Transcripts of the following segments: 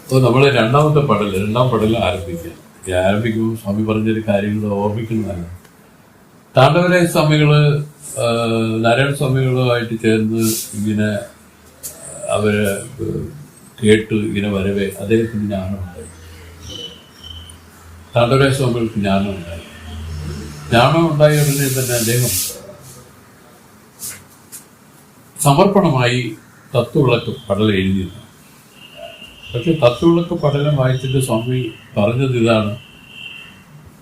അപ്പോൾ നമ്മൾ രണ്ടാം പടൽ ആരംഭിക്കുമ്പോൾ സ്വാമി പറഞ്ഞൊരു കാര്യങ്ങൾ ഓർമ്മിക്കുന്നതല്ല. താണ്ഡവരായ സ്വാമികള് നാരായണ സ്വാമികളുമായിട്ട് ചേർന്ന് ഇങ്ങനെ അവര് കേട്ട് ഇങ്ങനെ വരവേ അദ്ദേഹത്തിന് ജ്ഞാനമുണ്ടായി. താണ്ഡവരായ സ്വാമികൾക്ക് ജ്ഞാനമുണ്ടായി ഉടനെ തന്നെ അദ്ദേഹം സമർപ്പണമായി തത്വവിളക്ക് പടൽ എഴുതിയിരുന്നു. പക്ഷെ തത്വവിളക്ക് പടലം വായിച്ചിട്ട് സ്വാമി പറഞ്ഞത്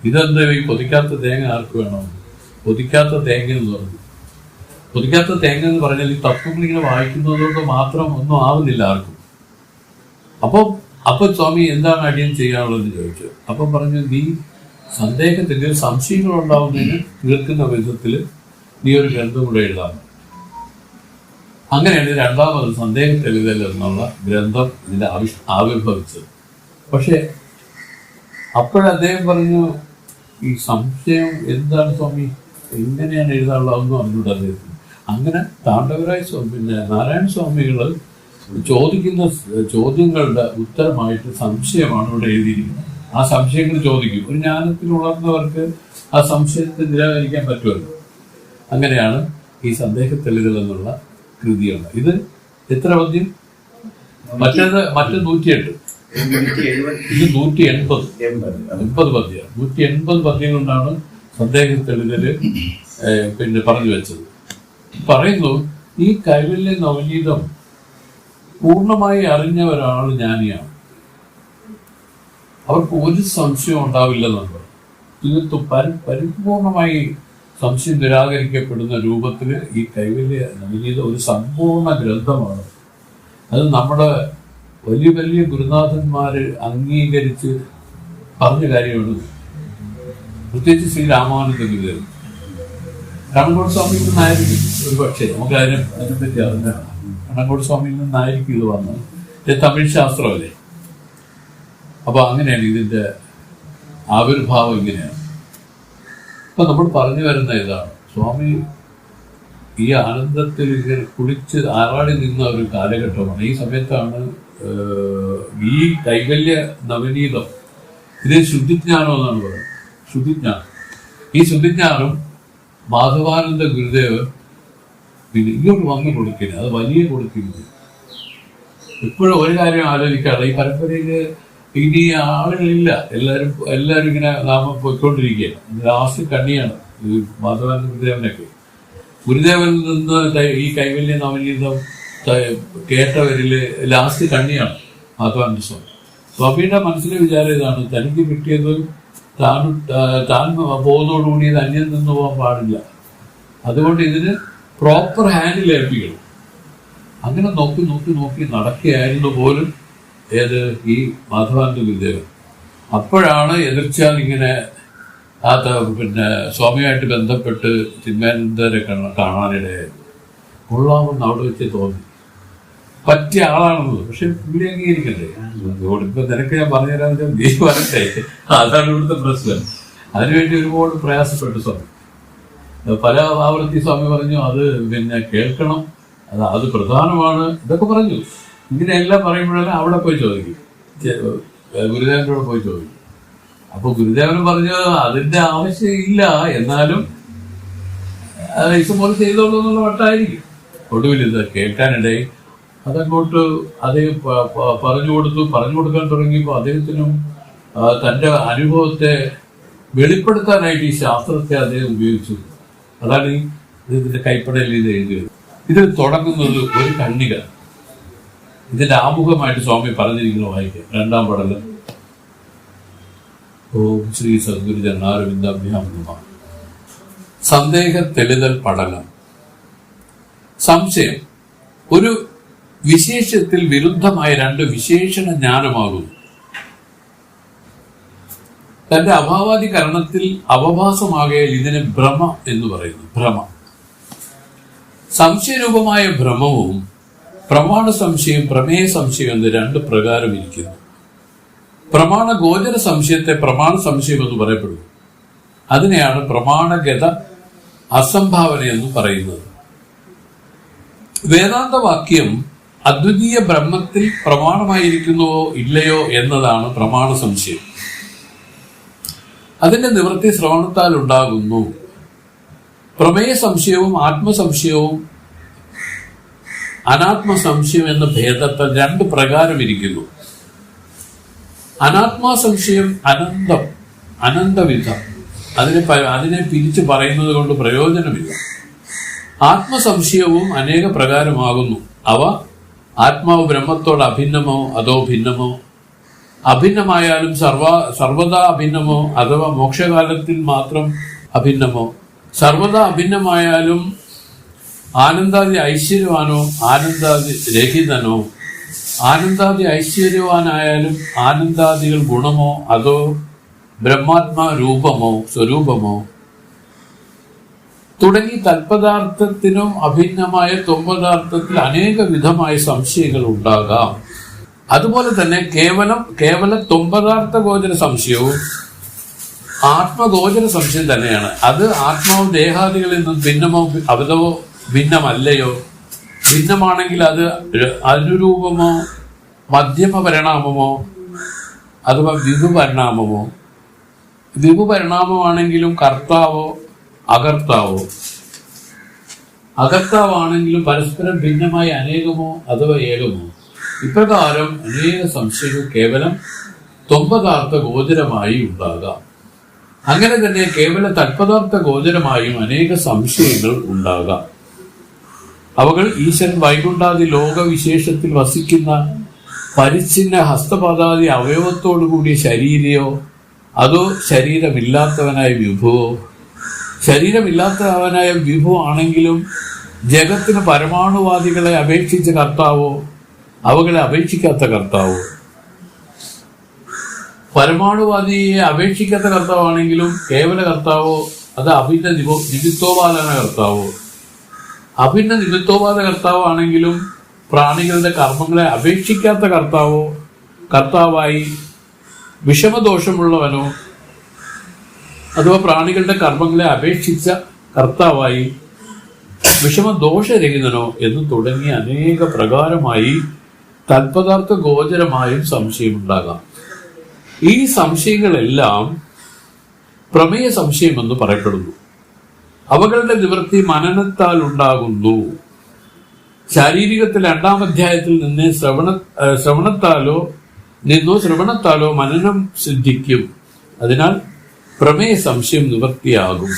ഇതെന്താ ഈ കൊതിക്കാത്ത തേങ്ങ ആർക്ക് വേണോ? കൊതിക്കാത്ത തേങ്ങ എന്ന് പറഞ്ഞു. കൊതിക്കാത്ത തേങ്ങ എന്ന് പറഞ്ഞാൽ ഈ തത്വങ്ങൾ ഇങ്ങനെ വായിക്കുന്നതുകൊണ്ട് മാത്രം ഒന്നും ആവുന്നില്ല ആർക്കും. അപ്പൊ സ്വാമി എന്താണ് അടിയൻ ചെയ്യാനുള്ളതെന്ന് ചോദിച്ചു. അപ്പം പറഞ്ഞു, നീ സന്ദേഹത്തിൽ സംശയങ്ങൾ ഉണ്ടാവുന്നതിന് തീർക്കുന്ന വിധത്തിൽ നീ ഒരു ഗ്രന്ഥം കൂടെ എഴുതാം. അങ്ങനെയാണ് രണ്ടാമത് സന്ദേഹ തെളിതൽ എന്നുള്ള ഗ്രന്ഥം ഇതിന്റെ ആവിർഭവിച്ചത്. പക്ഷെ അപ്പോഴദ്ദേഹം പറഞ്ഞു, ഈ സംശയം എന്താണ് സ്വാമി, എങ്ങനെയാണ് എഴുതാനുള്ളതെന്നും അറിഞ്ഞൂടെ അദ്ദേഹത്തിന്. അങ്ങനെ താണ്ഡവരായ നാരായണ സ്വാമികൾ ചോദിക്കുന്ന ചോദ്യങ്ങളുടെ ഉത്തരമായിട്ട് സംശയമാണ് ഇവിടെ എഴുതിയിരിക്കുന്നത്. ആ സംശയങ്ങൾ ചോദിക്കും. ഒരു ജ്ഞാനത്തിൽ ഉണർന്നവർക്ക് ആ സംശയത്തെ നിരാകരിക്കാൻ പറ്റുമല്ലോ. അങ്ങനെയാണ് ഈ സന്ദേഹ തെളിവുകൾ എന്നുള്ള കൃതിയാണ്. ഇത് എത്ര പദ്യം? മറ്റേത് 108. ഇത് 180 പദ്യം. 180 പദ്യം കൊണ്ടാണ് സന്ദേഹ തെളിവുകൾ പറഞ്ഞു വെച്ചത്. പറയുന്നു, ഈ കൈവല്യ നവനീതം പൂർണ്ണമായി അറിഞ്ഞ ഒരാൾ ജ്ഞാനിയാണ്. അവർക്ക് ഒരു സംശയം ഉണ്ടാവില്ലെന്നാണ്. തീർത്തും പരിപൂർണമായി സംശയം നിരാകരിക്കപ്പെടുന്ന രൂപത്തിൽ ഈ കൈവല്യ നവനീതം ഒരു സമ്പൂർണ്ണ ഗ്രന്ഥമാണ്. അത് നമ്മുടെ വലിയ വലിയ ഗുരുനാഥന്മാര് അംഗീകരിച്ച് പറഞ്ഞ കാര്യമാണ്. പ്രത്യേകിച്ച് ശ്രീ രാമാനന്ദ ഗുരുദേവൻ. കണ്ണങ്കോട് സ്വാമിയിൽ നിന്നായിരിക്കും ഒരു പക്ഷേ നമുക്ക് അതിനെപ്പറ്റി അറിഞ്ഞാണ്. കണ്ണങ്കോട് സ്വാമിയിൽ നിന്നായിരിക്കും ഇത് വന്നത്. ഇത് തമിഴ് ശാസ്ത്രമല്ലേ. അപ്പൊ അങ്ങനെയാണ് ഇതിന്റെ ആവിർഭാവം. ഇങ്ങനെയാണ്. അപ്പൊ നമ്മൾ പറഞ്ഞു വരുന്ന ഇതാണ്, സ്വാമി ഈ ആനന്ദത്തിൽ ഇങ്ങനെ കുളിച്ച് ആറാടി നിന്ന ഒരു കാലഘട്ടമാണ്. ഈ സമയത്താണ് ഈ കൈവല്യ നവനീതം, ഇത് ശുദ്ധിജ്ഞാനം എന്നാണ് പറയുന്നത്. ശുദ്ധിജ്ഞാനം. ഈ ശുദ്ധിജ്ഞാനം മാധവാനന്ദ ഗുരുദേവൻ പിന്നെ ഇങ്ങോട്ട് വന്ന് കൊടുക്കുന്നത്, അത് വലിയ കൊടുക്കുന്നത്. ഇപ്പോഴും ഒരു കാര്യം ആലോചിക്കാതെ ഈ പരമ്പരയില് ഇനി ആളുകളില്ല. എല്ലാവരും ഇങ്ങനെ നാമം പോയിക്കൊണ്ടിരിക്കുകയാണ്. ലാസ്റ്റ് കണ്ണിയാണ് ഈ മാധവാനന്ദ ഗുരുദേവനൊക്കെ. ഗുരുദേവനിൽ നിന്ന് ഈ കൈവല്യ നവനീതം കേട്ടവരില് ലാസ്റ്റ് കണ്ണിയാണ് മാധവാനന്ദ സ്വാമി. സ്വാമിയുടെ മനസ്സിലെ വിചാരം ഇതാണ്, തനിക്ക് കിട്ടിയത് താൻ പോകുന്നതോടുകൂടി ഇത് അന്യം നിന്ന് പോകാൻ പാടില്ല. അതുകൊണ്ട് ഇതിന് പ്രോപ്പർ ഹാൻഡിൽ ഏൽപ്പിക്കണം. അങ്ങനെ നോക്കി നടക്കുകയായിരുന്നു പോലും ഈ മാധവാനന്ദ ഗുരുദേവൻ. അപ്പോഴാണ് എതിർച്ചാൽ ഇങ്ങനെ സ്വാമിയായിട്ട് ബന്ധപ്പെട്ട് ചിന്മയാനന്ദരെ കാണാനിടയായത്. കൊള്ളാമെന്ന് അവിടെ വെച്ച് തോന്നി, പറ്റിയ ആളാണെന്നത്. പക്ഷെ പുള്ളി അംഗീകരിക്കണ്ടേ? ഇപ്പൊ നിനക്ക് ഞാൻ പറഞ്ഞുതരാന്ന് വെച്ചാൽ നീ വരട്ടെ. അതാണ് ഇവിടുത്തെ പ്രശ്നം. അതിനുവേണ്ടി ഒരുപാട് പ്രയാസപ്പെട്ടു സ്വാമി. പല ആവർത്തി സ്വാമി പറഞ്ഞു, അത് കേൾക്കണം, അത് പ്രധാനമാണ്, ഇതൊക്കെ പറഞ്ഞു. ഇങ്ങനെയെല്ലാം പറയുമ്പോഴെല്ലാം അവിടെ പോയി ചോദിക്കും, ഗുരുദേവൻ്റെ കൂടെ പോയി ചോദിക്കും. അപ്പൊ ഗുരുദേവൻ പറഞ്ഞു അതിന്റെ ആവശ്യമില്ല, എന്നാലും ഇഷ്ടംപോലെ ചെയ്തോളൂ എന്നുള്ള വട്ടായിരിക്കും. ഒടുവിൽ ഇത് കേൾക്കാനിടയിൽ അതങ്ങോട്ട് അദ്ദേഹം പറഞ്ഞു കൊടുക്കാൻ തുടങ്ങിയപ്പോൾ അദ്ദേഹത്തിനും തന്റെ അനുഭവത്തെ വെളിപ്പെടുത്താനായിട്ട് ഈ ശാസ്ത്രത്തെ അദ്ദേഹം ഉപയോഗിച്ചു. അതാണ് ഈ ഇതിന്റെ കൈപ്പടയിൽ ഇത് എഴുതിയത്. ഇത് തുടങ്ങുന്നത് ഒരു കണ്ണിക. ഇതിന്റെ ആമുഖമായിട്ട് സ്വാമി പറഞ്ഞിരിക്കുന്ന വായിക്കാം. രണ്ടാം പടലം. ഓം ശ്രീ സദ്ഗുരു ജനാരവിന്ദാഭ്യാം നമഃ. സന്ദേഹ തെളിതൽ പഠനം. സംശയം ഒരു വിശേഷത്തിൽ വിരുദ്ധമായ രണ്ട് വിശേഷണ ജ്ഞാനമാകുന്നു. തന്റെ അഭാവാദികരണത്തിൽ അവഭാസമാകയാൽ ഇതിനെ ഭ്രമ എന്ന് പറയുന്നു. ഭ്രമ. സംശയരൂപമായ ഭ്രമവും പ്രമാണ സംശയം, പ്രമേയ സംശയം എന്ന് രണ്ട് പ്രകാരം ഇരിക്കുന്നു. പ്രമാണ ഗോചര സംശയത്തെ പ്രമാണ സംശയം എന്ന് പറയപ്പെടുന്നു. അതിനെയാണ് പ്രമാണഗത അസംഭാവന എന്ന് പറയുന്നത്. വേദാന്ത വാക്യം അദ്വിതീയ ബ്രഹ്മത്തിൽ പ്രമാണമായിരിക്കുന്നുവോ ഇല്ലയോ എന്നതാണ് പ്രമാണ സംശയം. അതിന്റെ നിവൃത്തി ശ്രവണത്താൽ ഉണ്ടാകുന്നു. പ്രമേയ സംശയവും ആത്മസംശയവും അനാത്മസംശയം എന്ന ഭേദത്തിൽ രണ്ട് പ്രകാരം ഇരിക്കുന്നു. അനാത്മാസംശയം അനന്തവിധം, അതിനെ പിരിച്ചു പറയുന്നത് കൊണ്ട് പ്രയോജനമില്ല. ആത്മസംശയവും അനേക പ്രകാരമാകുന്നു. അവ ആത്മാവ് ബ്രഹ്മത്തോട് അഭിന്നമോ അതോ ഭിന്നമോ, അഭിന്നമായാലും സർവദാ അഭിന്നമോ അഥവാ മോക്ഷകാലത്തിൽ മാത്രം അഭിന്നമോ, സർവദാ അഭിന്നമായാലും ആനന്ദാദി ഐശ്വര്യവാനോ ആനന്ദാദി രഹിതനോ, ആനന്ദാദി ഐശ്വര്യവാനായാലും ആനന്ദാദികൾ ഗുണമോ അതോ ബ്രഹ്മാത്മാ രൂപമോ സ്വരൂപമോ തുടങ്ങി തൽപദാർത്ഥത്തിനും അഭിന്നമായ തൊമ്പദാർത്ഥത്തിൽ അനേക വിധമായ സംശയങ്ങൾ ഉണ്ടാകാം. അതുപോലെ തന്നെ കേവല തൊമ്പദാർത്ഥ ഗോചര സംശയവും ആത്മഗോചര സംശയം തന്നെയാണ്. അത് ആത്മാവ് ദേഹാദികളിൽ നിന്നും ഭിന്നമോ അതോ ഭിന്നമല്ലയോ, ഭിന്നമാണെങ്കിൽ അത് അനുരൂപമോ മധ്യമ പരിണാമമോ അഥവാ വിഭുപരിണാമമോ, വിഭുപരിണാമമാണെങ്കിലും കർത്താവോ അകർത്താവാണെങ്കിലും പരസ്പരം ഭിന്നമായി അനേകമോ അഥവാ ഏകമോ, ഇപ്രകാരം അനേക സംശയങ്ങൾ കേവലം തൊമ്പദാർത്ഥ ഗോചരമായി ഉണ്ടാകാം. അങ്ങനെ തന്നെ കേവല തൽപദാർത്ഥ ഗോചരമായും അനേക സംശയങ്ങൾ ഉണ്ടാകാം. അവകൾ ഈശ്വരൻ വൈകുണ്ഠാദി ലോകവിശേഷത്തിൽ വസിക്കുന്ന പരിച്ഛിന്ന ഹസ്തപാദാദി അവയവത്തോടുകൂടിയ ശരീരയോ അതോ ശരീരമില്ലാത്തവനായ വിഭുവോ, ശരീരമില്ലാത്തവനായ വിഭു ആണെങ്കിലും ജഗത്തിന് പരമാണുവാദികളെ അപേക്ഷിച്ച കർത്താവോ അവകളെ അപേക്ഷിക്കാത്ത കർത്താവോ, പരമാണുവാദിയെ അപേക്ഷിക്കാത്ത കർത്താവാണെങ്കിലും കേവല കർത്താവോ അത് അഭിന്ന നിമിത്തോപാദന കർത്താവോ, അഭിന്ന നിമിത്തോപാദ കർത്താവാണെങ്കിലും പ്രാണികളുടെ കർമ്മങ്ങളെ അപേക്ഷിക്കാത്ത കർത്താവായി വിഷമദോഷമുള്ളവനോ അഥവാ പ്രാണികളുടെ കർമ്മങ്ങളെ അപേക്ഷിച്ച കർത്താവായി വിഷമദോഷരഹിതനോ എന്ന് തുടങ്ങിയ അനേക പ്രകാരമായി തൽപദാർത്ഥ ഗോചരമായും സംശയമുണ്ടാകാം. ഈ സംശയങ്ങളെല്ലാം പ്രമേയ സംശയമെന്ന് പറയപ്പെടുന്നു. അവകളുടെ നിവൃത്തി മനനത്താൽ ഉണ്ടാകുന്നു. ശാരീരികത്തിൽ 2-ാം അധ്യായത്തിൽ നിന്ന് ശ്രവണത്താലോ മനനം സിദ്ധിക്കും. അതിനാൽ പ്രമേയ സംശയം നിവൃത്തിയാകും.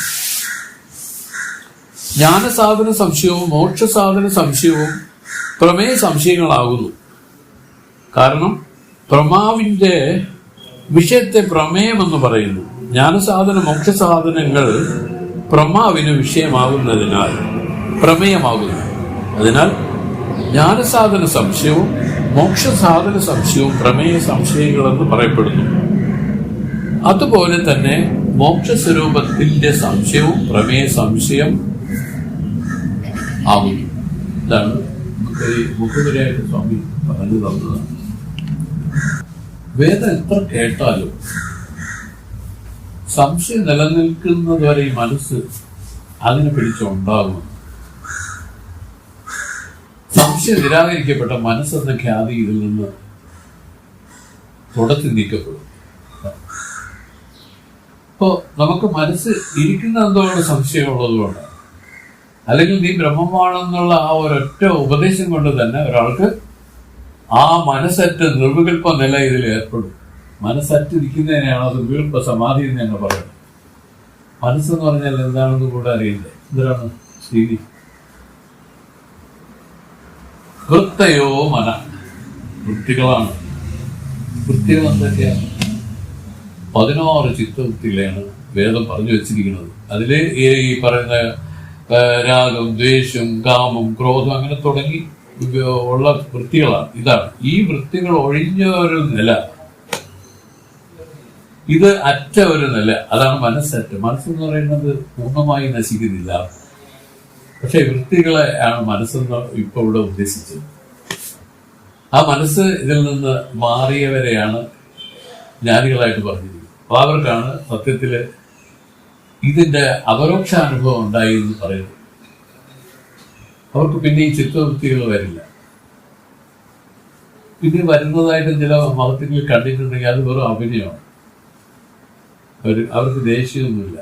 ജ്ഞാനസാധന സംശയവും മോക്ഷസാധന സംശയവും പ്രമേയ സംശയങ്ങളാകുന്നു. കാരണം പ്രമാവിന്റെ വിഷയത്തെ പ്രമേയമെന്ന് പറയുന്നു. ജ്ഞാനസാധന മോക്ഷസാധനങ്ങൾ പ്രമാവിന് വിഷയമാകുന്നതിനാൽ പ്രമേയമാകുന്നു. അതിനാൽ ജ്ഞാനസാധന സംശയവും മോക്ഷസാധന സംശയവും പ്രമേയ സംശയങ്ങളെന്ന് പറയപ്പെടുന്നു. അതുപോലെ തന്നെ മോക്ഷസ്വരൂപത്തിന്റെ സംശയവും പ്രമേയ സംശയം ആകുന്നു. ഇതാണ് മുഖവരായിട്ട് സ്വാമി പറഞ്ഞു തന്നതാണ്. വേദം എത്ര കേട്ടാലും സംശയം നിലനിൽക്കുന്നതുവരെ ഈ മനസ്സ് അതിനെ പിടിച്ചുണ്ടാകും. സംശയം നിരാകരിക്കപ്പെട്ട മനസ്സെന്ന ഖ്യാതി ഇതിൽ നിന്ന് തുടച്ചു നീക്കപ്പെടും. അപ്പോ നമുക്ക് മനസ്സ് ഇരിക്കുന്ന എന്തോടെ സംശയമുള്ളതുകൊണ്ട്, അല്ലെങ്കിൽ നീ ബ്രഹ്മമാണെന്നുള്ള ആ ഒരൊറ്റ ഉപദേശം കൊണ്ട് തന്നെ ഒരാൾക്ക് ആ മനസ്സറ്റ് നിർവികൽപ്പ നില ഇതിൽ ഏർപ്പെടും. മനസ്സറ്റിരിക്കുന്നതിനെയാണ് അത് നിർവികൽപ്പ സമാധി എന്ന് ഞങ്ങൾ പറയുന്നത്. മനസ്സെന്ന് പറഞ്ഞാൽ എന്താണെന്ന് കൂടെ അറിയില്ല. എന്തിനാണ് ശരി വൃത്തയോ മന, വൃത്തികളാണ്. വൃത്തികൾ എന്തൊക്കെയാണ്? 16 ചിത്തവൃത്തികളെയാണ് വേദം പറഞ്ഞു വെച്ചിരിക്കുന്നത്. അതില് ഈ പറയുന്ന രാഗം, ദ്വേഷം, കാമം, ക്രോധം അങ്ങനെ തുടങ്ങി ഉള്ള വൃത്തികളാണ്. ഇതാണ് ഈ വൃത്തികൾ ഒഴിഞ്ഞ ഒരു നില, ഇത് അറ്റ ഒരു നില, അതാണ് മനസ്സറ്റ്. മനസ്സെന്ന് പറയുന്നത് പൂർണ്ണമായി നശിക്കുന്നില്ല. പക്ഷെ വൃത്തികളെ ആണ് മനസ്സെന്ന് ഇപ്പൊ ഇവിടെ ഉദ്ദേശിച്ചത്. ആ മനസ്സ് ഇതിൽ നിന്ന് മാറിയവരെയാണ് ജ്ഞാനികളായിട്ട് പറഞ്ഞിരിക്കുന്നത്. അപ്പൊ അവർക്കാണ് സത്യത്തില് ഇതിന്റെ അപരോക്ഷാനുഭവം ഉണ്ടായി എന്ന് പറയുന്നത്. അവർക്ക് പിന്നെ ഈ ചിത്തവൃത്തികൾ വരില്ല. പിന്നെ വരുന്നതായിട്ട് ചില മഹത്തുക്കൾ കണ്ടിട്ടുണ്ടെങ്കിൽ അത് വെറും അഭിനയമാണ്. അവർക്ക് ദേഷ്യമൊന്നുമില്ല,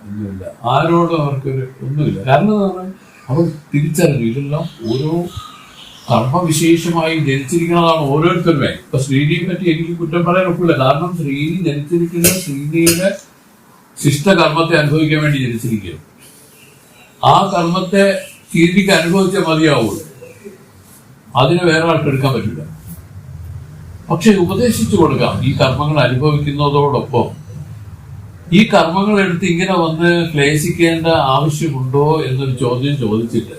ഒന്നുമില്ല, ആരോടും അവർക്കൊരു ഒന്നുമില്ല. കാരണം എന്ന് പറഞ്ഞാൽ അവർ തിരിച്ചറിഞ്ഞു ഇതെല്ലാം ഓരോ കർമ്മവിശേഷമായി ജനിച്ചിരിക്കുന്നതാണ് ഓരോരുത്തരുമേ. ഇപ്പൊ ശ്രീനിയെ പറ്റി എനിക്ക് കുറ്റം പറയാൻ ഒക്കില്ല. കാരണം ശ്രീനി ജനിച്ചിരിക്കുന്നത് ശ്രീനിയുടെ ശിഷ്ടകർമ്മത്തെ അനുഭവിക്കാൻ വേണ്ടി ജനിച്ചിരിക്കുക. ആ കർമ്മത്തെ ശ്രീനിക്ക് അനുഭവിച്ചാൽ മതിയാവുള്ളൂ, അതിന് വേറെ ആൾക്ക് എടുക്കാൻ പറ്റില്ല. പക്ഷെ ഉപദേശിച്ചു കൊടുക്കാം. ഈ കർമ്മങ്ങൾ അനുഭവിക്കുന്നതോടൊപ്പം ഈ കർമ്മങ്ങൾ എടുത്ത് ഇങ്ങനെ വന്ന് ക്ലേശിക്കേണ്ട ആവശ്യമുണ്ടോ എന്നൊരു ചോദ്യം ചോദിച്ചിട്ട്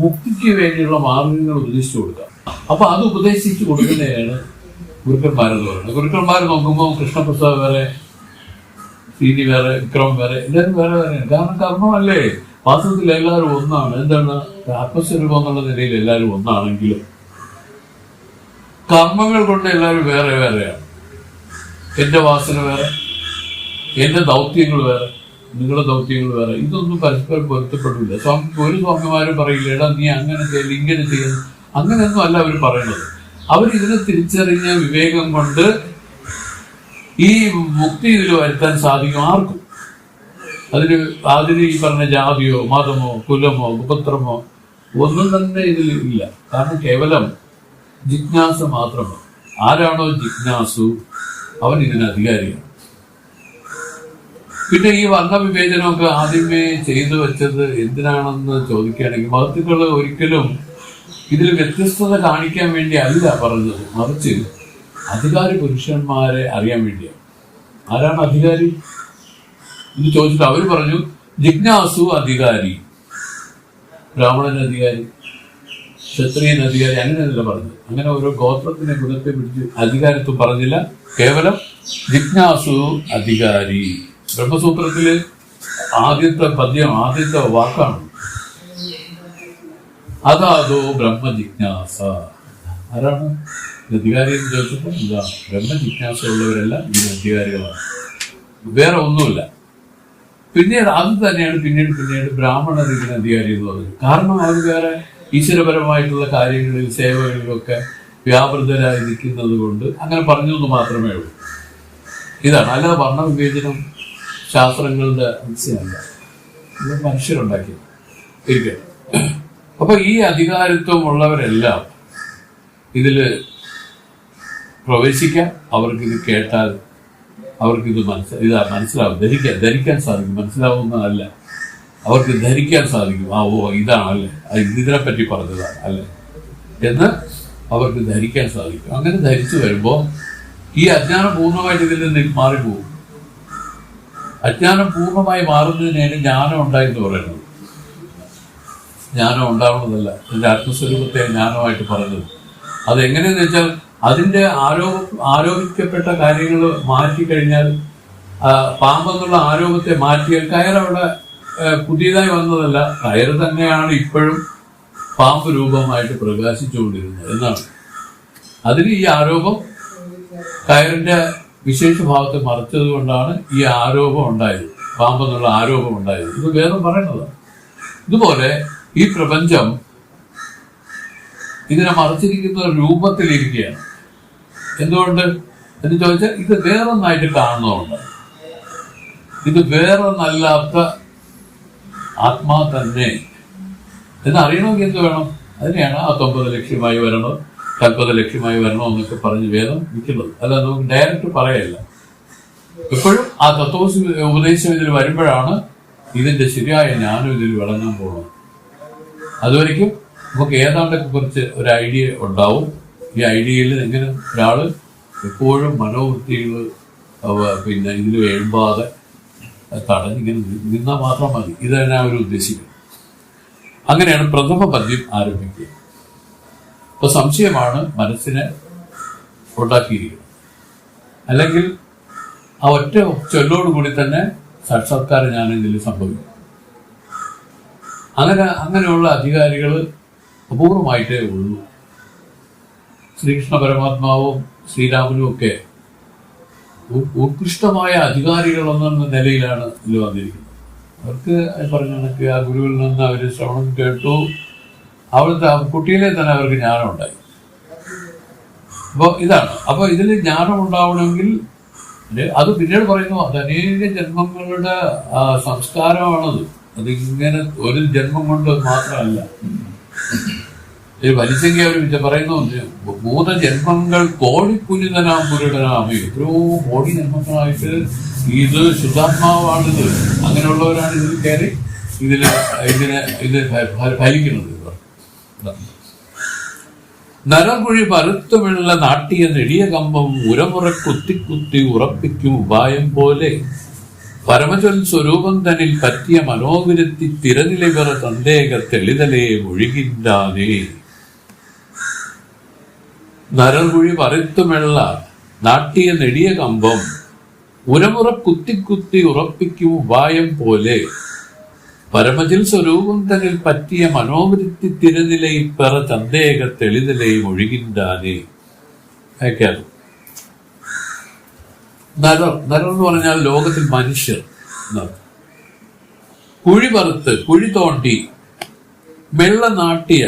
മുക്തിക്ക് വേണ്ടിയുള്ള മാർഗങ്ങൾ ഉപദേശിച്ചു കൊടുക്കാം. അപ്പൊ അത് ഉപദേശിച്ചു കൊടുക്കുന്നതാണ് ഗുരുക്കന്മാരെന്ന് പറയുന്നത്. ഗുരുക്കന്മാർ നോക്കുമ്പോൾ കൃഷ്ണപ്രസാദ് വേറെ, ശ്രീനി വേറെ, വിക്രം വേറെ, എല്ലാവരും വേറെ വേറെയാണ്. കാരണം കർമ്മമല്ലേ, വാസ്തവത്തിൽ എല്ലാവരും ഒന്നാണ്. എന്താണ് ആത്മസ്വരൂപം എന്നുള്ള നിലയിൽ എല്ലാവരും ഒന്നാണെങ്കിലും കർമ്മങ്ങൾ കൊണ്ട് എല്ലാവരും വേറെ വേറെയാണ്. എന്റെ വാസന വേറെ, എന്റെ ദൗത്യങ്ങൾ വേറെ, നിങ്ങളുടെ ദൗത്യങ്ങൾ വേറെ. ഇതൊന്നും പരസ്പരം പൊരുത്തപ്പെടില്ല. ഒരു സ്വാമിമാരും പറയില്ല എടാ നീ അങ്ങനെ ചെയ്യില്ല, ഇങ്ങനെ ചെയ്യുന്നു. അങ്ങനെയൊന്നും അല്ല അവർ പറയുന്നത്. അവരിതിനെ തിരിച്ചറിഞ്ഞ വിവേകം കൊണ്ട് ഈ മുക്തി ഇതിൽ വരുത്താൻ സാധിക്കും ആർക്കും. അതിന് ഈ പറഞ്ഞ ജാതിയോ മതമോ കുലമോ ഉപത്രമോ ഒന്നും തന്നെ ഇതിൽ ഇല്ല. കാരണം കേവലം ജിജ്ഞാസ മാത്രമാണ്. ആരാണോ ജിജ്ഞാസു അവൻ ഇതിന് അധികാരിയാണ്. പിന്നെ ഈ വർണ്ണവിവേചനമൊക്കെ ആദ്യമേ ചെയ്തു വെച്ചത് എന്തിനാണെന്ന് ചോദിക്കുകയാണെങ്കിൽ മഹത്തുക്കൾ ഒരിക്കലും ഇതിൽ വ്യത്യസ്തത കാണിക്കാൻ വേണ്ടി അല്ല പറഞ്ഞത്, മറിച്ച് അധികാരി പുരുഷന്മാരെ അറിയാൻ വേണ്ടിയാണ്. ആരാണ് അധികാരി എന്ന് ചോദിച്ചിട്ട് അവർ പറഞ്ഞു ജിജ്ഞാസു അധികാരി, ബ്രാഹ്മണൻ അധികാരി, ക്ഷത്രിയൻ അധികാരി, അങ്ങനെയല്ല പറഞ്ഞത്. അങ്ങനെ ഓരോ ഗോത്രത്തിനെ ഗുണത്തെ പിടിച്ച് അധികാരത്വം പറഞ്ഞില്ല, കേവലം ജിജ്ഞാസു അധികാരി. ബ്രഹ്മസൂത്രത്തില് ആദ്യത്തെ പദ്യം, ആദ്യത്തെ വാക്കാണ് അതാതോ ബ്രഹ്മജിജ്ഞാസ. ആരാണ് അധികാരി എന്ന് ചോദിച്ചപ്പോൾ ഇതാണ് ബ്രഹ്മജിജ്ഞാസ ഉള്ളവരെല്ലാം ഇതിന് അധികാരികളാണ്, വേറെ ഒന്നുമില്ല. പിന്നീട് അത് തന്നെയാണ് പിന്നീട് ബ്രാഹ്മണർ ഇതിന് അധികാരി എന്ന് പറഞ്ഞത്. കാരണം അവർ വേറെ ഈശ്വരപരമായിട്ടുള്ള കാര്യങ്ങളിൽ സേവകളിലൊക്കെ വ്യാപൃതരായി നിൽക്കുന്നത് കൊണ്ട് അങ്ങനെ പറഞ്ഞു എന്ന് മാത്രമേ ഉള്ളൂ. ഇതാണ്, അല്ലാതെ വർണ്ണവിവേചനം ശാസ്ത്രങ്ങളുടെ അംശമല്ല, ഇത് മനുഷ്യരുണ്ടാക്കിയത് ഇരിക്കട്ടെ. അപ്പൊ ഈ അധികാരിത്വം ഉള്ളവരെല്ലാം ഇതില് പ്രവേശിക്കാം. അവർക്കിത് കേട്ടാൽ അവർക്കിത് മനസ്സിലാവും, ധരിക്കാൻ സാധിക്കും. മനസ്സിലാവുന്നതല്ല, അവർക്ക് ധരിക്കാൻ സാധിക്കും. ഇതാണല്ലേ, ഇതിനെപ്പറ്റി പറഞ്ഞതാണ് അല്ലേ എന്ന് അവർക്ക് ധരിക്കാൻ സാധിക്കും. അങ്ങനെ ധരിച്ചു വരുമ്പോൾ ഈ അജ്ഞാനം പൂർണ്ണമായിട്ട് ഇതിൽ നിന്ന് മാറിപ്പോകും. അജ്ഞാനം പൂർണ്ണമായി മാറുന്നതിനാണ് ജ്ഞാനം ഉണ്ടായെന്ന് പറയുന്നത്. ജ്ഞാനം ഉണ്ടാവുന്നതല്ല, അതിന്റെ ആത്മസ്വരൂപത്തെ ജ്ഞാനമായിട്ട് പറഞ്ഞത്. അതെങ്ങനെയെന്ന് വെച്ചാൽ അതിന്റെ ആരോപിക്കപ്പെട്ട കാര്യങ്ങൾ മാറ്റിക്കഴിഞ്ഞാൽ, പാമ്പെന്നുള്ള ആരോപത്തെ മാറ്റിയാൽ കയറവിടെ പുതിയതായി വന്നതല്ല, കയറ് തന്നെയാണ് ഇപ്പോഴും പാമ്പ് രൂപമായിട്ട് പ്രകാശിച്ചുകൊണ്ടിരുന്നത് എന്നാണ്. അതിന് ഈ ആരോപം കയറിന്റെ വിശേഷഭാവത്തെ മറച്ചത് കൊണ്ടാണ് ഈ ആരോപം ഉണ്ടായത്, പാമ്പെന്നുള്ള ആരോപം ഉണ്ടായത്. ഇത് വേദം പറയുന്നതാണ്. ഇതുപോലെ ഈ പ്രപഞ്ചം ഇതിനെ മറച്ചിരിക്കുന്ന രൂപത്തിലിരിക്കുകയാണ്. എന്തുകൊണ്ട് എന്ന് ചോദിച്ചാൽ ഇത് വേറൊന്നായിട്ട് കാണുന്നതുകൊണ്ട്. ഇത് വേറൊന്നല്ലാത്ത ആത്മാ തന്നെ എന്നറിയണമെങ്കിൽ എന്ത് വേണം? അതിനെയാണ് ആ 9 ലക്ഷ്യമായി വരണം, 40 ലക്ഷ്യമായി വരണം എന്നൊക്കെ പറഞ്ഞ് വേദം നിൽക്കുന്നത്. അല്ല, നമുക്ക് ഡയറക്റ്റ് പറയല്ല. എപ്പോഴും ആ ഉപദേശം ഇതിൽ വരുമ്പോഴാണ് ഇതിന്റെ ശരിയായ ജ്ഞാനം ഇതിൽ വിളങ്ങാൻ പോകുന്നത്. അതുവരെയ്ക്കും നമുക്ക് ഏതാണ്ടൊക്കെ കുറിച്ച് ഒരു ഐഡിയ ഉണ്ടാവും. ഈ ഐഡിയയിൽ എങ്ങനെ ഒരാള് എപ്പോഴും മനോവൃത്തികൾ പിന്നെ ഇതിൽ എഴുമ്പാതെ തടഞ്ഞിങ്ങനെ നിന്നാൽ മാത്രം മതി. ഇതാണ് അവർ ഉദ്ദേശിക്കുന്നത്. അങ്ങനെയാണ് പ്രഥമ പദ്യം ആരംഭിക്കുക. ഇപ്പൊ സംശയമാണ് മനസ്സിനെ ഉണ്ടാക്കിയിരിക്കുന്നത്. അല്ലെങ്കിൽ ആ ഒറ്റ ചൊല്ലോടുകൂടി തന്നെ സാക്ഷാത്കാര ജ്ഞാനം ഇതിൽ സംഭവിക്കും. അങ്ങനെയുള്ള അധികാരികൾ അപൂർവമായിട്ടേ ഉള്ളൂ. ശ്രീകൃഷ്ണ പരമാത്മാവും ശ്രീരാമനും ഒക്കെ ഉത്കൃഷ്ടമായ അധികാരികളെന്ന നിലയിലാണ് ഇതിൽ വന്നിരിക്കുന്നത്. അവർക്ക് പറഞ്ഞ കണക്ക് ആ ഗുരുവിൽ നിന്ന് അവർ ശ്രവണം കേട്ടു. അവിടുത്തെ കുട്ടിയിലെ തന്നെ അവർക്ക് ജ്ഞാനം ഉണ്ടായി. അപ്പോൾ ഇതാണ്. അപ്പോൾ ഇതിൽ ജ്ഞാനം ഉണ്ടാവണമെങ്കിൽ അത് പിന്നീട് പറയുന്നു, അത് അനേക ജന്മങ്ങളുടെ സംസ്കാരമാണത്. അതിങ്ങനെ ഒരു ജന്മം കൊണ്ട് മാത്രമല്ല. വലിച്ചെങ്കിൽ അവർ പറയുന്നു, 3 ജന്മങ്ങൾ കോടിക്കുഞ്ഞിതനാം പുരുടനാമി. എത്രയോ കോടി ജന്മങ്ങളായിട്ട് ഇത് ശുദ്ധാത്മാവാണിത്. അങ്ങനെയുള്ളവരാണ് ഇതിൽ കയറി ഇത് ഫലിക്കുന്നത്. നരകുഴി പരുത്തുമുള്ള നാട്ടിയ നെടിയ കമ്പം ഉരമുറ കുത്തി ഉറപ്പിക്കും ഉപായം പോലെ പരമചൊൽ സ്വരൂപം തന്നിൽ പറ്റിയ മനോവിരുത്തി തിരനിലവറ സന്ദേഹ തെളിതലേ ഒഴുകില്ലാതെ. നരകുഴി പരുത്തുമുള്ള നാട്ടിയ നെടിയ കമ്പം ഉരമുറ കുത്തി ഉറപ്പിക്കും ഉപായം പോലെ പരമചിൽ സ്വരൂപം തന്നിൽ പറ്റിയ മനോവൃത്തി തിരനിലയിൽ പെറ സന്ദേഹ തെളിതലയും ഒഴുകിണ്ടാനേ. അയക്കാറ് നരർ എന്ന് പറഞ്ഞാൽ ലോകത്തിൽ മനുഷ്യർ. കുഴി പറുത്ത് കുഴി തോണ്ടി വെള്ള നാട്ടിയ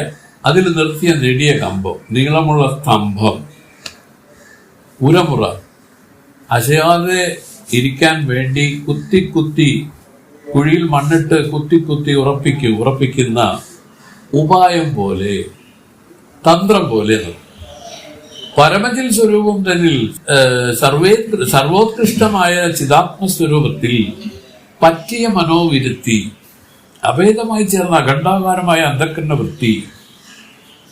അതിൽ നിർത്തിയ നെടിയ കമ്പം, നീളമുള്ള സ്തംഭം, ഉരമുറ അശയാതെ ഇരിക്കാൻ വേണ്ടി കുത്തി കുഴിയിൽ മണ്ണിട്ട് കുത്തി ഉറപ്പിക്കുന്ന ഉപായം പോലെ, തന്ത്രം പോലെ. പരമചിൽ സ്വരൂപം തന്നിൽ സർവോത്കൃഷ്ടമായ ചിദാത്മസ്വരൂപത്തിൽ പറ്റിയ മനോവിരുത്തി, അഭേദമായി ചേർന്ന അഖണ്ഡാകാരമായ അന്ധക്കരണ വൃത്തി,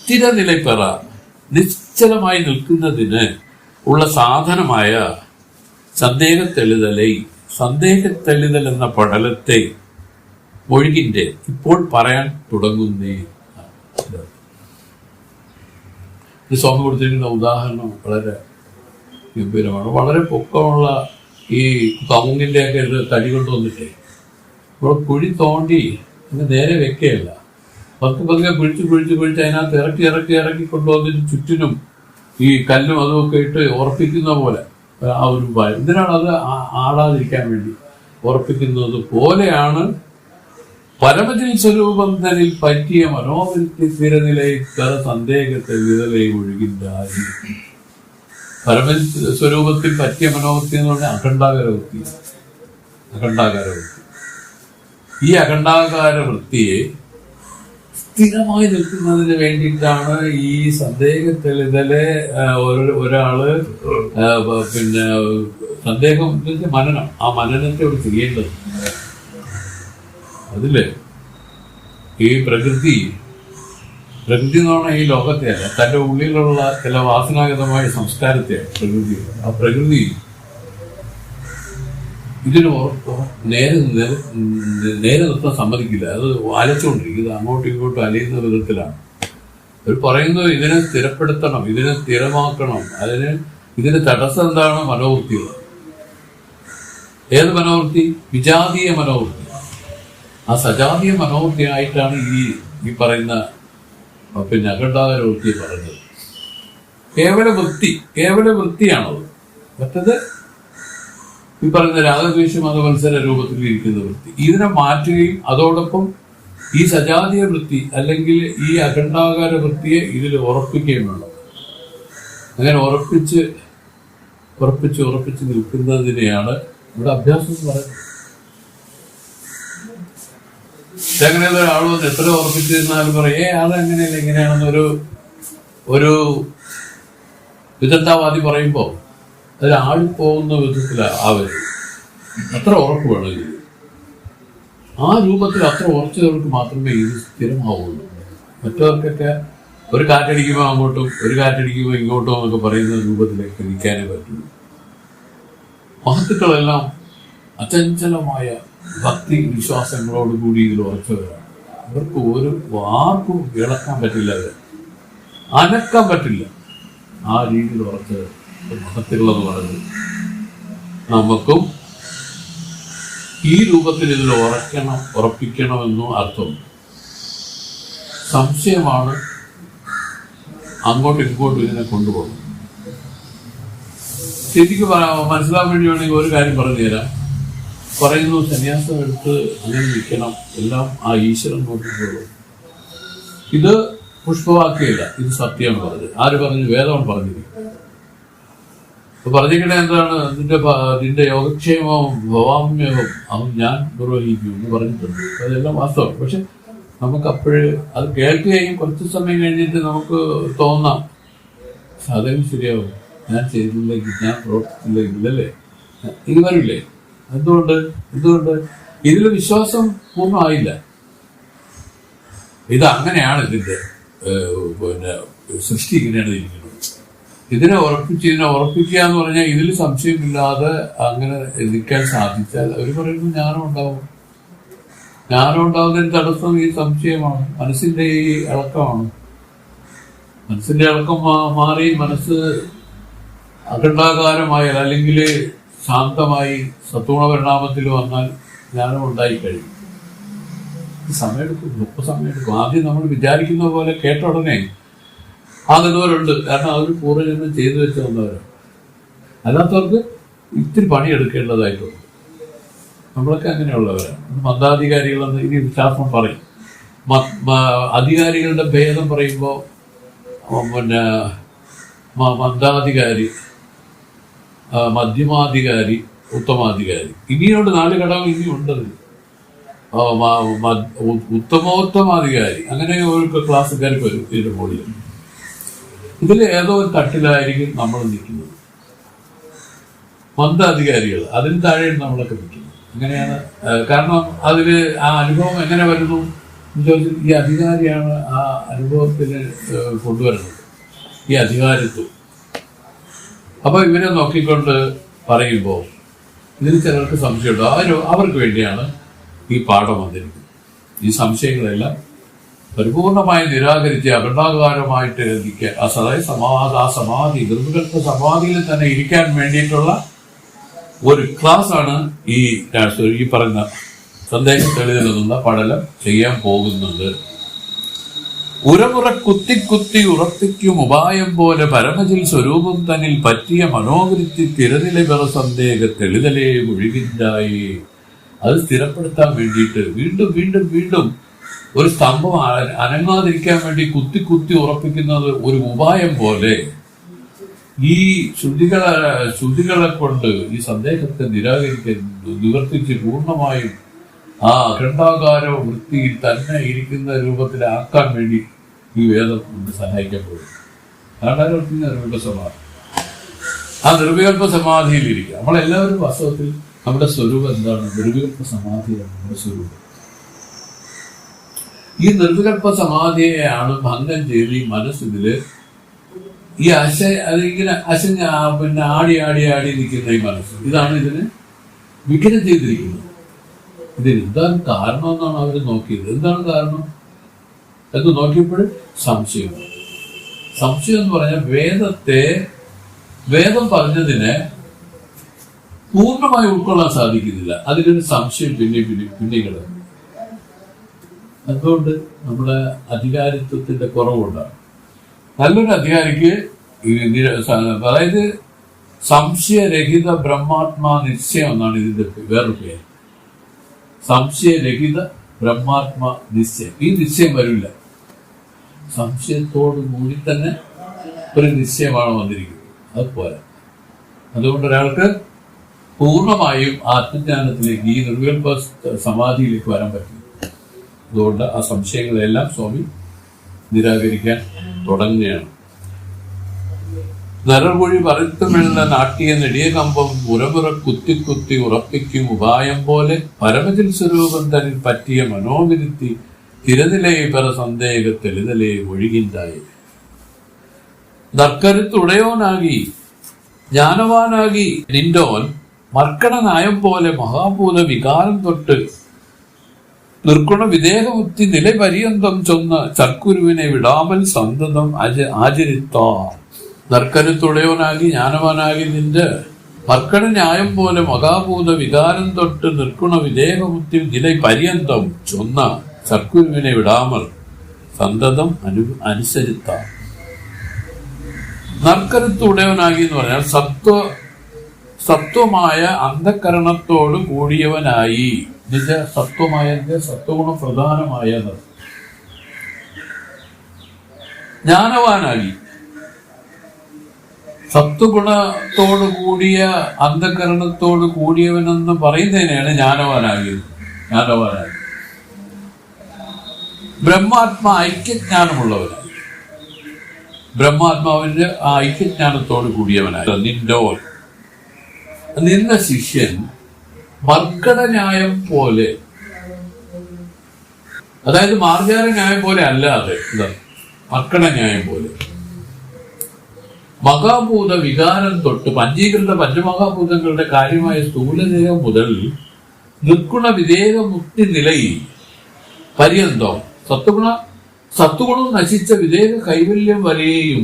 സ്ഥിരനിലപ്പെറ നിശ്ചലമായി നിൽക്കുന്നതിന് ഉള്ള സാധനമായ സന്ദേഹത്തെളിതൽ എന്ന പടലത്തെ ഒഴുകിന്റെ ഇപ്പോൾ പറയാൻ തുടങ്ങുന്നേ. സ്വാമി കൊടുത്തിരിക്കുന്ന ഉദാഹരണം വളരെ ഗംഭീരമാണ്. വളരെ പൊക്കമുള്ള ഈ കമുങ്ങിന്റെ ഒക്കെ ഇത് തടി കൊണ്ടുവന്നിട്ടേ ഇവിടെ കുഴി തോണ്ടി ഇന്ന് നേരെ വെക്കുകയല്ല, പതുക്കെ കുഴിച്ച് അതിനകത്ത് ഇറക്കി കൊണ്ടുവന്നിട്ട് ചുറ്റിനും ഈ കല്ലും അതുമൊക്കെ ഇട്ട് ഉറപ്പിക്കുന്ന പോലെ ആ ഒരു ഭയം. എന്തിനാണ് അത് ആടാതിരിക്കാൻ വേണ്ടി ഉറപ്പിക്കുന്നത് പോലെയാണ് പരമചിൽ സ്വരൂപം തന്നിൽ പറ്റിയ മനോവൃത്തി സ്ഥിരനിലയിക്കറ സന്ദേഹത്തെ വിതലയും ഒഴുകിണ്ടായി. പരമചിൽ സ്വരൂപത്തിൽ പറ്റിയ മനോവൃത്തി എന്ന് പറഞ്ഞാൽ അഖണ്ഡാകാര വൃത്തി. ഈ അഖണ്ഡാകാര വൃത്തിയെ സ്ഥിരമായി നിൽക്കുന്നതിന് വേണ്ടിയിട്ടാണ് ഈ സന്ദേഹത്തെളിതലെ ഒരാള് സന്ദേഹം മനനം, ആ മനനത്തെ അവിടെ ചെയ്യേണ്ടത്. അതില് ഈ പ്രകൃതി എന്ന് പറഞ്ഞാൽ ഈ ലോകത്തെ അല്ല, തന്റെ ഉള്ളിലുള്ള ചില വാസനാഗതമായ സംസ്കാരത്തെയാണ് പ്രകൃതി. ആ പ്രകൃതി ഇതിന് നേരെ നിർത്താൻ സമ്മതിക്കില്ല. അത് അലച്ചുകൊണ്ടിരിക്കും. ഇത് അങ്ങോട്ടും ഇങ്ങോട്ടും അലയുന്ന വിധത്തിലാണ്. അവർ പറയുന്നത് ഇതിനെ സ്ഥിരപ്പെടുത്തണം, ഇതിനെ സ്ഥിരമാക്കണം. ഇതിന് തടസ്സം എന്താണ്? മനോവൃത്തികൾ. ഏത് മനോവൃത്തി? വിജാതീയ മനോവൃത്തി. ആ സജാതീയ മനോവൃത്തിയായിട്ടാണ് ഈ പറയുന്ന അഖണ്ഡാകാര വൃത്തി പറഞ്ഞത്. കേവല വൃത്തിയാണത്. മറ്റത് ഈ പറയുന്ന രാഗദ്വേഷ മതമത്സര രൂപത്തിൽ ഇരിക്കുന്ന വൃത്തി. ഇതിനെ മാറ്റുകയും അതോടൊപ്പം ഈ സജാതീയ വൃത്തി അല്ലെങ്കിൽ ഈ അഖണ്ഡാകാര വൃത്തിയെ ഇതിൽ ഉറപ്പിക്കുകയും വേണം. അങ്ങനെ ഉറപ്പിച്ച് നിൽക്കുന്നതിനെയാണ് ഇവിടെ അഭ്യാസം എന്ന് പറയുന്നത്. അങ്ങനെയുള്ള ഒരാൾ വന്ന് എത്ര ഉറപ്പിച്ചിരുന്നാലും പറയും അതെങ്ങനെയല്ല ഇങ്ങനെയാണെന്നൊരു വിദഗ്ധവാദി പറയുമ്പോൾ അതിൽ ആടിപ്പോകുന്ന വിധത്തിലാണ് അവര്. അത്ര ഉറപ്പ് വേണം ഇത്. ആ രൂപത്തിൽ അത്ര ഉറച്ചവർക്ക് മാത്രമേ ഇത് സ്ഥിരമാവുള്ളൂ. മറ്റവർക്കൊക്കെ ഒരു കാറ്റടിക്കുമ്പോൾ അങ്ങോട്ടും ഒരു കാറ്റടിക്കുമ്പോൾ ഇങ്ങോട്ടും എന്നൊക്കെ പറയുന്ന രൂപത്തിലേക്ക് നിൽക്കാനേ പറ്റുള്ളൂ. മഹത്തുക്കളെല്ലാം അചഞ്ചലമായ ഭക്തി വിശ്വാസങ്ങളോടുകൂടി ഇതിൽ ഉറച്ചവരാണ്. അവർക്ക് ആർക്കും ഇളക്കാൻ പറ്റില്ല, അനക്കാൻ പറ്റില്ല. ആ രീതിയിൽ ഉറച്ചവർ മഹത്തുക്കളെന്ന് പറയുന്നത്. നമുക്കും ഈ രൂപത്തിൽ ഇതിൽ ഉറപ്പിക്കണമെന്നും അർത്ഥമുണ്ട്. സംശയമാണ് അങ്ങോട്ടും ഇങ്ങോട്ടും ഇതിനെ കൊണ്ടുപോകുന്നത്. ശരിക്കും മനസ്സിലാക്കാൻ വേണ്ടി വേണമെങ്കിൽ ഒരു കാര്യം പറഞ്ഞു തരാം. പറയുന്നു സന്യാസം എടുത്ത് അങ്ങനെ നിൽക്കണം, എല്ലാം ആ ഈശ്വരൻ നോക്കിയിട്ടുള്ളൂ. ഇത് പുഷ്പവാക്യമില്ല, ഇത് സത്യമാണ് പറഞ്ഞത്. ആര് പറഞ്ഞു? വേദമാണ് പറഞ്ഞിരിക്കും. പറഞ്ഞിരിക്കണേ എന്താണ്? നിന്റെ യോഗക്ഷേമവും ഭവാമ്യവും അവൻ ഞാൻ നിർവഹിക്കും എന്ന് പറഞ്ഞിട്ടുണ്ട്. അതെല്ലാം വാസ്തവം. പക്ഷെ നമുക്ക് അപ്പോഴ് അത് കേൾക്കുകയും കുറച്ച് സമയം കഴിഞ്ഞിട്ട് നമുക്ക് തോന്നാം സാധനം ശരിയാവും, ഞാൻ ചെയ്തില്ലെങ്കിൽ, ഞാൻ പ്രവർത്തിച്ചില്ലെങ്കിൽ, അല്ലേ? ഇത് വരില്ലേ? എന്തുകൊണ്ട് ഇതിൽ വിശ്വാസം പൂർണ്ണമായില്ല. ഇത് അങ്ങനെയാണ് ഇതിന്റെ സൃഷ്ടി ഇങ്ങനെയാണ് ഇരിക്കുന്നത്. ഇതിനെ ഉറപ്പിക്കുക എന്ന് പറഞ്ഞാൽ ഇതിൽ സംശയമില്ലാതെ അങ്ങനെ നിൽക്കാൻ സാധിച്ചാൽ അവർ പറയുന്നു ജ്ഞാനം ഉണ്ടാവും. ജ്ഞാനം ഉണ്ടാവുന്നതിന് തടസ്സം ഈ സംശയമാണ്, മനസ്സിന്റെ ഈ ഇളക്കമാണ്. മനസ്സിന്റെ ഇളക്കം മാറി മനസ്സ് അഖണ്ഡാകാരമായാൽ അല്ലെങ്കിൽ ശാന്തമായി സത്വഗുണ പരിണാമത്തിൽ വന്നാൽ ജ്ഞാനം ഉണ്ടായി കഴിയും. സമയമെടുക്കും, സമയമെടുക്കും. ആദ്യം നമ്മൾ വിചാരിക്കുന്ന പോലെ കേട്ട ഉടനെ ആകുന്നവരുണ്ട്. കാരണം അവർ പൂർവ്വജന്മം ചെയ്തു വെച്ച് വന്നവരാണ്. അല്ലാത്തവർക്ക് ഇത്തിരി പണിയെടുക്കേണ്ടതായിട്ടുണ്ട്. നമ്മളൊക്കെ അങ്ങനെയുള്ളവരാണ്. മന്ദാധികാരികളെന്ന് ഇനി ശാസ്ത്രം പറയും. അധികാരികളുടെ ഭേദം പറയുമ്പോൾ മന്ദാധികാരി, മധ്യമാധികാരി, ഉത്തമാധികാരി. ഇനിയോട് 4 ഘടകം ഇനിയുണ്ടത്. ഉത്തമോത്തമാധികാരി, അങ്ങനെ ഒരു ക്ലാസ്സുകാർക്ക് വരും ഇതിന്റെ മുകളിൽ. ഇതിൽ ഏതോ ഒരു തട്ടിലായിരിക്കും നമ്മൾ നിൽക്കുന്നത്. മന്ദാധികാരികൾ അതിന് താഴെയാണ് നമ്മളൊക്കെ നിൽക്കുന്നത്. അങ്ങനെയാണ്. കാരണം അതില് ആ അനുഭവം എങ്ങനെ വരുന്നു എന്ന് ചോദിച്ചാൽ ഈ അധികാരിയാണ് ആ അനുഭവത്തിന് കൊണ്ടുവരുന്നത്, ഈ അധികാരത്വം. അപ്പൊ ഇവരെ നോക്കിക്കൊണ്ട് പറയുമ്പോൾ ഇതിന് ചിലർക്ക് സംശയമുണ്ട്. അവർക്ക് വേണ്ടിയാണ് ഈ പാഠം വന്നിരിക്കുന്നത്. ഈ സംശയങ്ങളെല്ലാം പരിപൂർണമായി നിരാകരിച്ച് അഖണ്ഡാകാരമായിട്ട് ഇരിക്കാൻ, അതായത് ആ സമാധി, നിർവികൽപ്പ സമാധിയിൽ തന്നെ ഇരിക്കാൻ വേണ്ടിയിട്ടുള്ള ഒരു ക്ലാസ് ആണ് ഈ പറഞ്ഞ സന്ദേശ തെളിവിലുള്ള പഠനം ചെയ്യാൻ പോകുന്നത്. ഉരമുറ കുത്തി ഉറപ്പിക്കും ഉപായം പോലെ പരമജിൽ സ്വരൂപം തന്നിൽ പറ്റിയ മനോവൃത്തി തിരനില പെറ സന്ദേഹ തെളിതലേ ഒഴുകിണ്ടായി. അത് സ്ഥിരപ്പെടുത്താൻ വേണ്ടിയിട്ട് വീണ്ടും ഒരു സ്തംഭം അനങ്ങാതിരിക്കാൻ വേണ്ടി കുത്തി ഉറപ്പിക്കുന്നത് ഒരു ഉപായം പോലെ ഈ ശ്രുതികളെ കൊണ്ട് ഈ സന്ദേഹത്തെ നിവർത്തിച്ച് പൂർണ്ണമായും ആ അഖണ്ഡാകാര വൃത്തിയിൽ തന്നെ ഇരിക്കുന്ന രൂപത്തിലാക്കാൻ വേണ്ടി ഈ വേദം കൊണ്ട് സഹായിക്കപ്പെടും. അഖണ്ഡാകാരവൃത്തി നിർവികൽപ്പ സമാധി. ആ നിർവികൽപ്പ സമാധിയിൽ ഇരിക്കുക. നമ്മളെല്ലാവരും വാസ്തവത്തിൽ നമ്മുടെ സ്വരൂപം എന്താണ്? നിർവികൽപ്പ സമാധിയാണ് നമ്മുടെ സ്വരൂപം. ഈ നിർവികൽപ്പ സമാധിയെയാണ് ഭംഗം ചെയ്ത് ഈ മനസ്സില് ഈ അതിങ്ങനെ ആടി നിൽക്കുന്ന ഈ മനസ്സ്, ഇതാണ് ഇതിന് വിഘ്നം ചെയ്തിരിക്കുന്നത്. ഇതിന് എന്താണ് കാരണം എന്നാണ് അവർ നോക്കിയത്. എന്താണ് കാരണം എന്ന് നോക്കിയപ്പോൾ സംശയം എന്ന് പറഞ്ഞാൽ വേദം പറഞ്ഞതിനെ പൂർണ്ണമായി ഉൾക്കൊള്ളാൻ സാധിക്കുന്നില്ല. അതിലൊരു സംശയം പിന്നെ കിടന്നു. അതുകൊണ്ട് നമ്മുടെ അധികാരിത്വത്തിന്റെ കുറവുണ്ടാണ്. നല്ലൊരു അധികാരിക്ക് അതായത് സംശയരഹിത ബ്രഹ്മാത്മാ നിശ്ചയം എന്നാണ് ഇതിന്റെ വേറൊരു പേര്. സംശയരഹിത ബ്രഹ്മാത്മാ നിശ്ചയം. ഈ നിശ്ചയം വരില്ല. സംശയത്തോടു കൂടി തന്നെ ഒരു നിശ്ചയമാണ് വന്നിരിക്കുന്നത്. അത് പോരാ. അതുകൊണ്ട് ഒരാൾക്ക് പൂർണ്ണമായും ആത്മജ്ഞാനത്തിലേക്ക്, ഈ നിർവികൽപ്പ സമാധിയിലേക്ക് വരാൻ പറ്റും. അതുകൊണ്ട് ആ സംശയങ്ങളെല്ലാം സ്വാമി നിരാകരിക്കാൻ തുടങ്ങുകയാണ്. നരർമൊഴി പരത്തുമെള്ള നാട്ടിയ നെടിയ കമ്പം ഉരമുറ കുത്തി ഉറപ്പിക്കും ഉപായം പോലെ പരമജിൽ സ്വരൂപം തന്നിൽ പറ്റിയ മനോവിരുത്തി തിരനിലയെ പെറ സന്ദേഹ തെളിതലേ ഒഴുകിണ്ടായി. നർക്കരുത്തുടയോനാകി ജ്ഞാനവാനാകി നിന്റോൻ മർക്കട നായം പോലെ മഹാഭൂത വികാരം തൊട്ട് നിർഗുണ വിദേഹമുക്തി നിലപര്യന്തം ചൊന്ന ചർക്കുരുവിനെ വിടാമൽ സന്തതം ആചരിത്താർ. നർക്കരുത്തുടയോനാകി ജ്ഞാനവാനാകി നിന്റെ മർക്കട ന്യായം പോലെ മഹാഭൂത വികാരം തൊട്ട് നിർഗുണ വിദേഹമുക്തി നിലപര്യന്തം ചൊന്ന ചർക്കുരുവിനെ വിടാമൽ സന്തതം അനുസരിത്താർ. നർക്കരുത്തുടയവനാകി എന്ന് പറഞ്ഞാൽ സത്വമായ അന്ധകരണത്തോട് കൂടിയവനായി. സത്വമായ സത്വഗുണ പ്രധാനമായ ജ്ഞാനവാനായി. സത്വഗുണത്തോടു കൂടിയ അന്ധകരണത്തോട് കൂടിയവനെന്ന് പറയുന്നതിനെയാണ് ജ്ഞാനവാനാകിയത്. ബ്രഹ്മാത്മാ ഐക്യജ്ഞാനമുള്ളവനായി, ബ്രഹ്മാത്മാവിന്റെ ആ ഐക്യജ്ഞാനത്തോട് കൂടിയവനായി. നിന്റെ ശിഷ്യൻ മർക്കടന്യായം പോലെ, അതായത് മാർജാര ന്യായം പോലെ അല്ലാതെ, മർക്കടന്യായം പോലെ മഹാഭൂത വികാരം തൊട്ട് പഞ്ചീകൃത പഞ്ചമഹാഭൂതങ്ങളുടെ കാര്യമായ സ്ഥൂലദേഹം മുതൽ നിർഗുണ വിദേഹ മുക്തി നിലയിൽ പര്യന്തം സത്വഗുണം നശിച്ച വിദേഹ കൈവല്യം വരെയും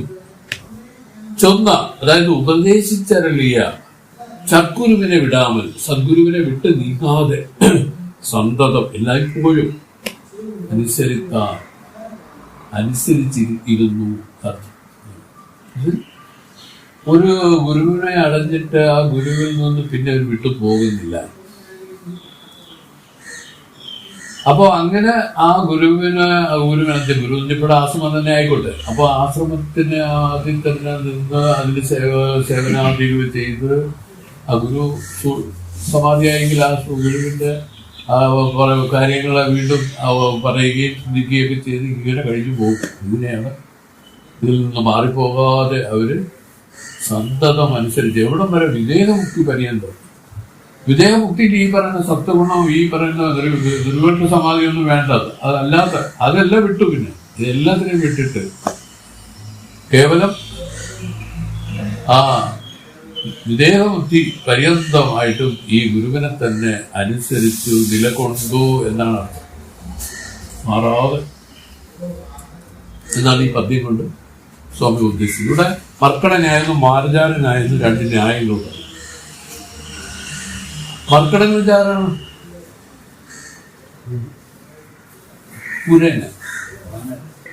ചൊന്ന, അതായത് ഉപദേശിച്ചരളിയ സദ്ഗുരുവിനെ വിടാമൽ, സദ്ഗുരുവിനെ വിട്ട് നീങ്ങാതെ സന്തതം എല്ലായ്പ്പോഴും അനുസരിച്ചിരുന്നു. ഒരു ഗുരുവിനെ അടഞ്ഞിട്ട് ആ ഗുരുവിൽ നിന്ന് പിന്നെ അവർ വിട്ടു പോകുന്നില്ല. അപ്പൊ അങ്ങനെ ആ ഗുരുവിനിപ്പോൾ ആശ്രമം തന്നെ ആയിക്കോട്ടെ. അപ്പൊ ആശ്രമത്തിന് അതിൽ തന്നെ നിന്ന് അതിൽ സേവനാദികൾ ചെയ്ത് ആ ഗുരു സമാധിയായെങ്കിൽ ആ ഗുരുവിന്റെ കാര്യങ്ങളെ വീണ്ടും പറയുകയും ചിന്തിക്കുകയൊക്കെ ചെയ്ത് ഇങ്ങനെ കഴിഞ്ഞു പോകും. ഇങ്ങനെയാണ് ഇതിൽ നിന്ന് മാറിപ്പോകാതെ അവര് സന്തതം അനുസരിച്ച് എവിടം വരെ വിദേഹമുക്തി പര്യന്തം. വിദേഹമുക്തിയിൽ ഈ പറയുന്ന സത്വഗുണം, ഈ പറയുന്ന ദുർവട്ട സമാധിയൊന്നും വേണ്ടത്, അതല്ലാത്ത അതെല്ലാം വിട്ടു. പിന്നെ ഇതെല്ലാത്തിനെയും വിട്ടിട്ട് കേവലം ആ വിദേഹമുക്തി പര്യന്തമായിട്ടും ഈ ഗുരുവിനെ തന്നെ അനുസരിച്ചു നിലകൊണ്ടു എന്നാണ് അർത്ഥം. മാറാതെ എന്നാണ് ഈ പദ്യം കൊണ്ട് സ്വാമി ഉദ്ദേശിച്ചത്. ഇവിടെ മർക്കട ന്യായം മാർജാര ന്യായം രണ്ട് ന്യായങ്ങളുണ്ട്. മർക്കടൻ വിചാരാണ് കുരങ്ങ്.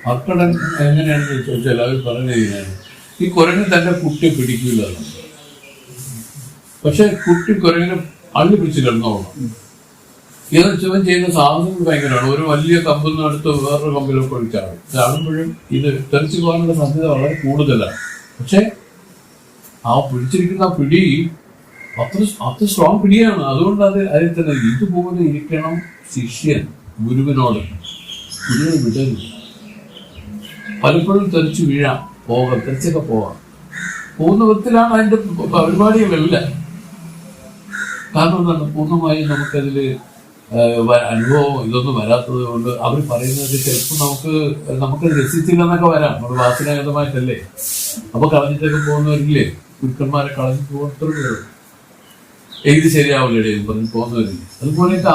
മർക്കടൻ എങ്ങനെയാണെന്ന് ചോദിച്ചാൽ അവർ പറഞ്ഞു കഴിഞ്ഞാൽ ഈ കുരങ്ങ് തന്റെ കുട്ടിയെ പിടിക്കില്ല. പക്ഷെ കുട്ടി കുരങ്ങിനെ അള്ളി പിടിച്ച് കിടന്നോളണം. ഇത് ചുവൻ ചെയ്യുന്ന സാധനങ്ങൾ ഭയങ്കരമാണ്. ഒരു വലിയ കമ്പെന്ന് അടുത്ത് വേറൊരു കമ്പിലൊക്കെ ഒഴിച്ചാടും. ചാടുമ്പോഴും ഇത് തെറിച്ചു പോകാനുള്ള സാധ്യത വളരെ കൂടുതലാണ്. പക്ഷെ ആ പിടിച്ചിരിക്കുന്ന പിടി അത്ര സ്ട്രോങ് പിടിയാണ്. അതുകൊണ്ട് അതിൽ തന്നെ ഇതുപോലെ ഇരിക്കണം ശിഷ്യൻ ഗുരുവിനോട്. ഗുരുവിനെ വിടരുത്. പലപ്പോഴും തെറിച്ചു വീഴാം, തെറിച്ചൊക്കെ പോകാം. പോകുന്ന വിധത്തിലാണ് അതിന്റെ പരിപാടികളല്ല. കാരണം എന്താണ്, പൂർണ്ണമായും നമുക്കതിൽ അനുഭവം ഇതൊന്നും വരാത്തത് കൊണ്ട് അവർ പറയുന്നത് ചിലപ്പോൾ നമുക്ക് രസിച്ചില്ലെന്നൊക്കെ വരാം. നമ്മുടെ വാസനാഗതമായിട്ടല്ലേ. അപ്പൊ കളഞ്ഞിട്ടൊക്കെ പോകുന്നവരില്ലേ, ഗുരുക്കന്മാരെ കളഞ്ഞു പോകുന്നവർ ഇത് ശരിയാവില്ലേ പറഞ്ഞ് പോകുന്നവരില്ലേ. അതുപോലെയൊക്കെ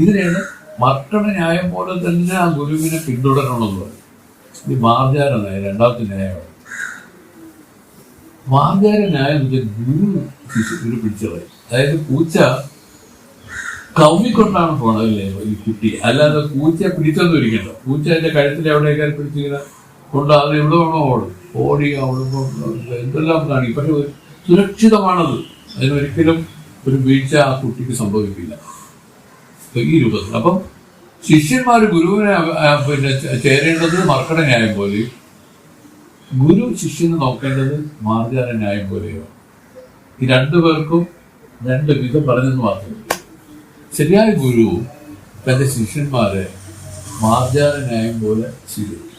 ഇതിനെയാണ് മർക്കട ന്യായം പോലെ തന്നെ ആ ഗുരുവിനെ പിന്തുടരണമെന്ന് പറയും. ഈ മാർജാര ന്യായം രണ്ടാമത്തെ ന്യായമാണ്. മാർജാര ന്യായം ഗുരു പിടിച്ചത്. അതായത് പൂച്ച കൗമിക്കൊണ്ടാണ് പോണതല്ലേ ഈ കുട്ടി, അല്ലാതെ പൂച്ചയെ പിടിച്ചൊന്നും ഇരിക്കണ്ട. പൂച്ച അതിന്റെ കഴുത്തിൽ എവിടെയൊക്കെ പിടിച്ചിങ്ങനെ കൊണ്ട് അത് എവിടെ വേണോ ഓടി അവിടെ എന്തെല്ലാം കാണിക്കും. പക്ഷെ സുരക്ഷിതമാണത്. അതിനൊരിക്കലും ഒരു വീഴ്ച ആ കുട്ടിക്ക് സംഭവിക്കില്ല ഈ രൂപത്തിൽ. അപ്പം ശിഷ്യന്മാർ ഗുരുവിനെ പിന്നെ ചേരേണ്ടത് മർക്കട ന്യായം പോലെയും ഗുരു ശിഷ്യനെ നോക്കേണ്ടത് മാർജാര ന്യായം പോലെയോ. ഈ രണ്ടുപേർക്കും രണ്ട് വിധം പറഞ്ഞെന്ന് മാത്രമേ. ശരിയായ ഗുരു തന്റെ ശിഷ്യന്മാരെ മാർജാര ന്യായം പോലെ സ്വീകരിക്കും.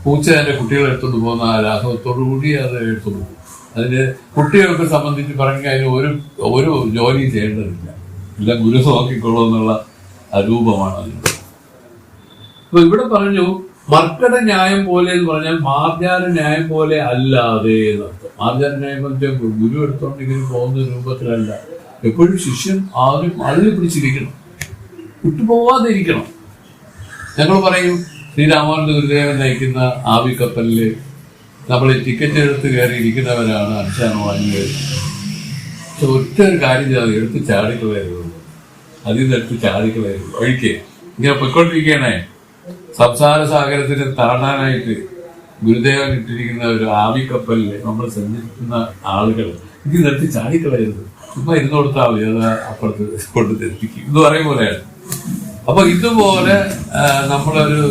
പൂച്ച തന്റെ കുട്ടികളെ എടുത്തുകൊണ്ട് പോകുന്ന ആ രാഘവത്തോടു കൂടി അത് എടുത്തുകൊണ്ട് പോകും. അതിന് കുട്ടികൾക്ക് സംബന്ധിച്ച് പറഞ്ഞ അതിന് ഒരു ജോലി ചെയ്യേണ്ടതില്ല, എല്ലാം ഗുരു നോക്കിക്കൊള്ളൂ എന്നുള്ള രൂപമാണ് അതിന്. അപ്പൊ ഇവിടെ പറഞ്ഞു മർക്കട ന്യായം പോലെ എന്ന് പറഞ്ഞാൽ മാർജാര ന്യായം പോലെ അല്ലാതെ എന്നർത്ഥം. മാർജാര ന്യായം വെച്ചാൽ ഗുരു എടുത്തോണ്ടെങ്കിലും പോകുന്ന രൂപത്തിലല്ല. എപ്പോഴും ശിഷ്യൻ ആദ്യം അള്ളി പിടിച്ചിരിക്കണം, വിട്ടുപോവാതെ ഇരിക്കണം. ഞങ്ങൾ പറയും ശ്രീരാമാനന്ദ ഗുരുദേവൻ നയിക്കുന്ന ആവിക്കപ്പലില് നമ്മൾ ടിക്കറ്റ് എടുത്ത് കയറി ഇരിക്കുന്നവരാണ് അനുഷ്ഠാനവാദികൾ. പക്ഷെ ഒറ്റ ഒരു കാര്യം ചെയ്താൽ എടുത്ത് ചാടിക്കളയരുത്, അതിൽ നിന്ന് എടുത്ത് ചാടിക്കളയരുത്. ഒഴിക്കേ ഇങ്ങനെ പൊയ്ക്കൊണ്ടിരിക്കണേ. സംസാര സാഗരത്തിന് താണ്ടാനായിട്ട് ഗുരുദേവൻ ഇട്ടിരിക്കുന്ന ഒരു ആവിക്കപ്പലിൽ നമ്മൾ സഞ്ചരിക്കുന്ന ആളുകൾ ഇത് നിർത്തി ചാടിക്കളയരുത്, ചുമ്മാ ഇരുന്ന് കൊടുത്താൽ മതി, അത് അപ്പുറത്ത് കൊണ്ട് തെറ്റിക്കും എന്ന് പറയും പോലെയാണ്. അപ്പൊ ഇതുപോലെ നമ്മളൊരു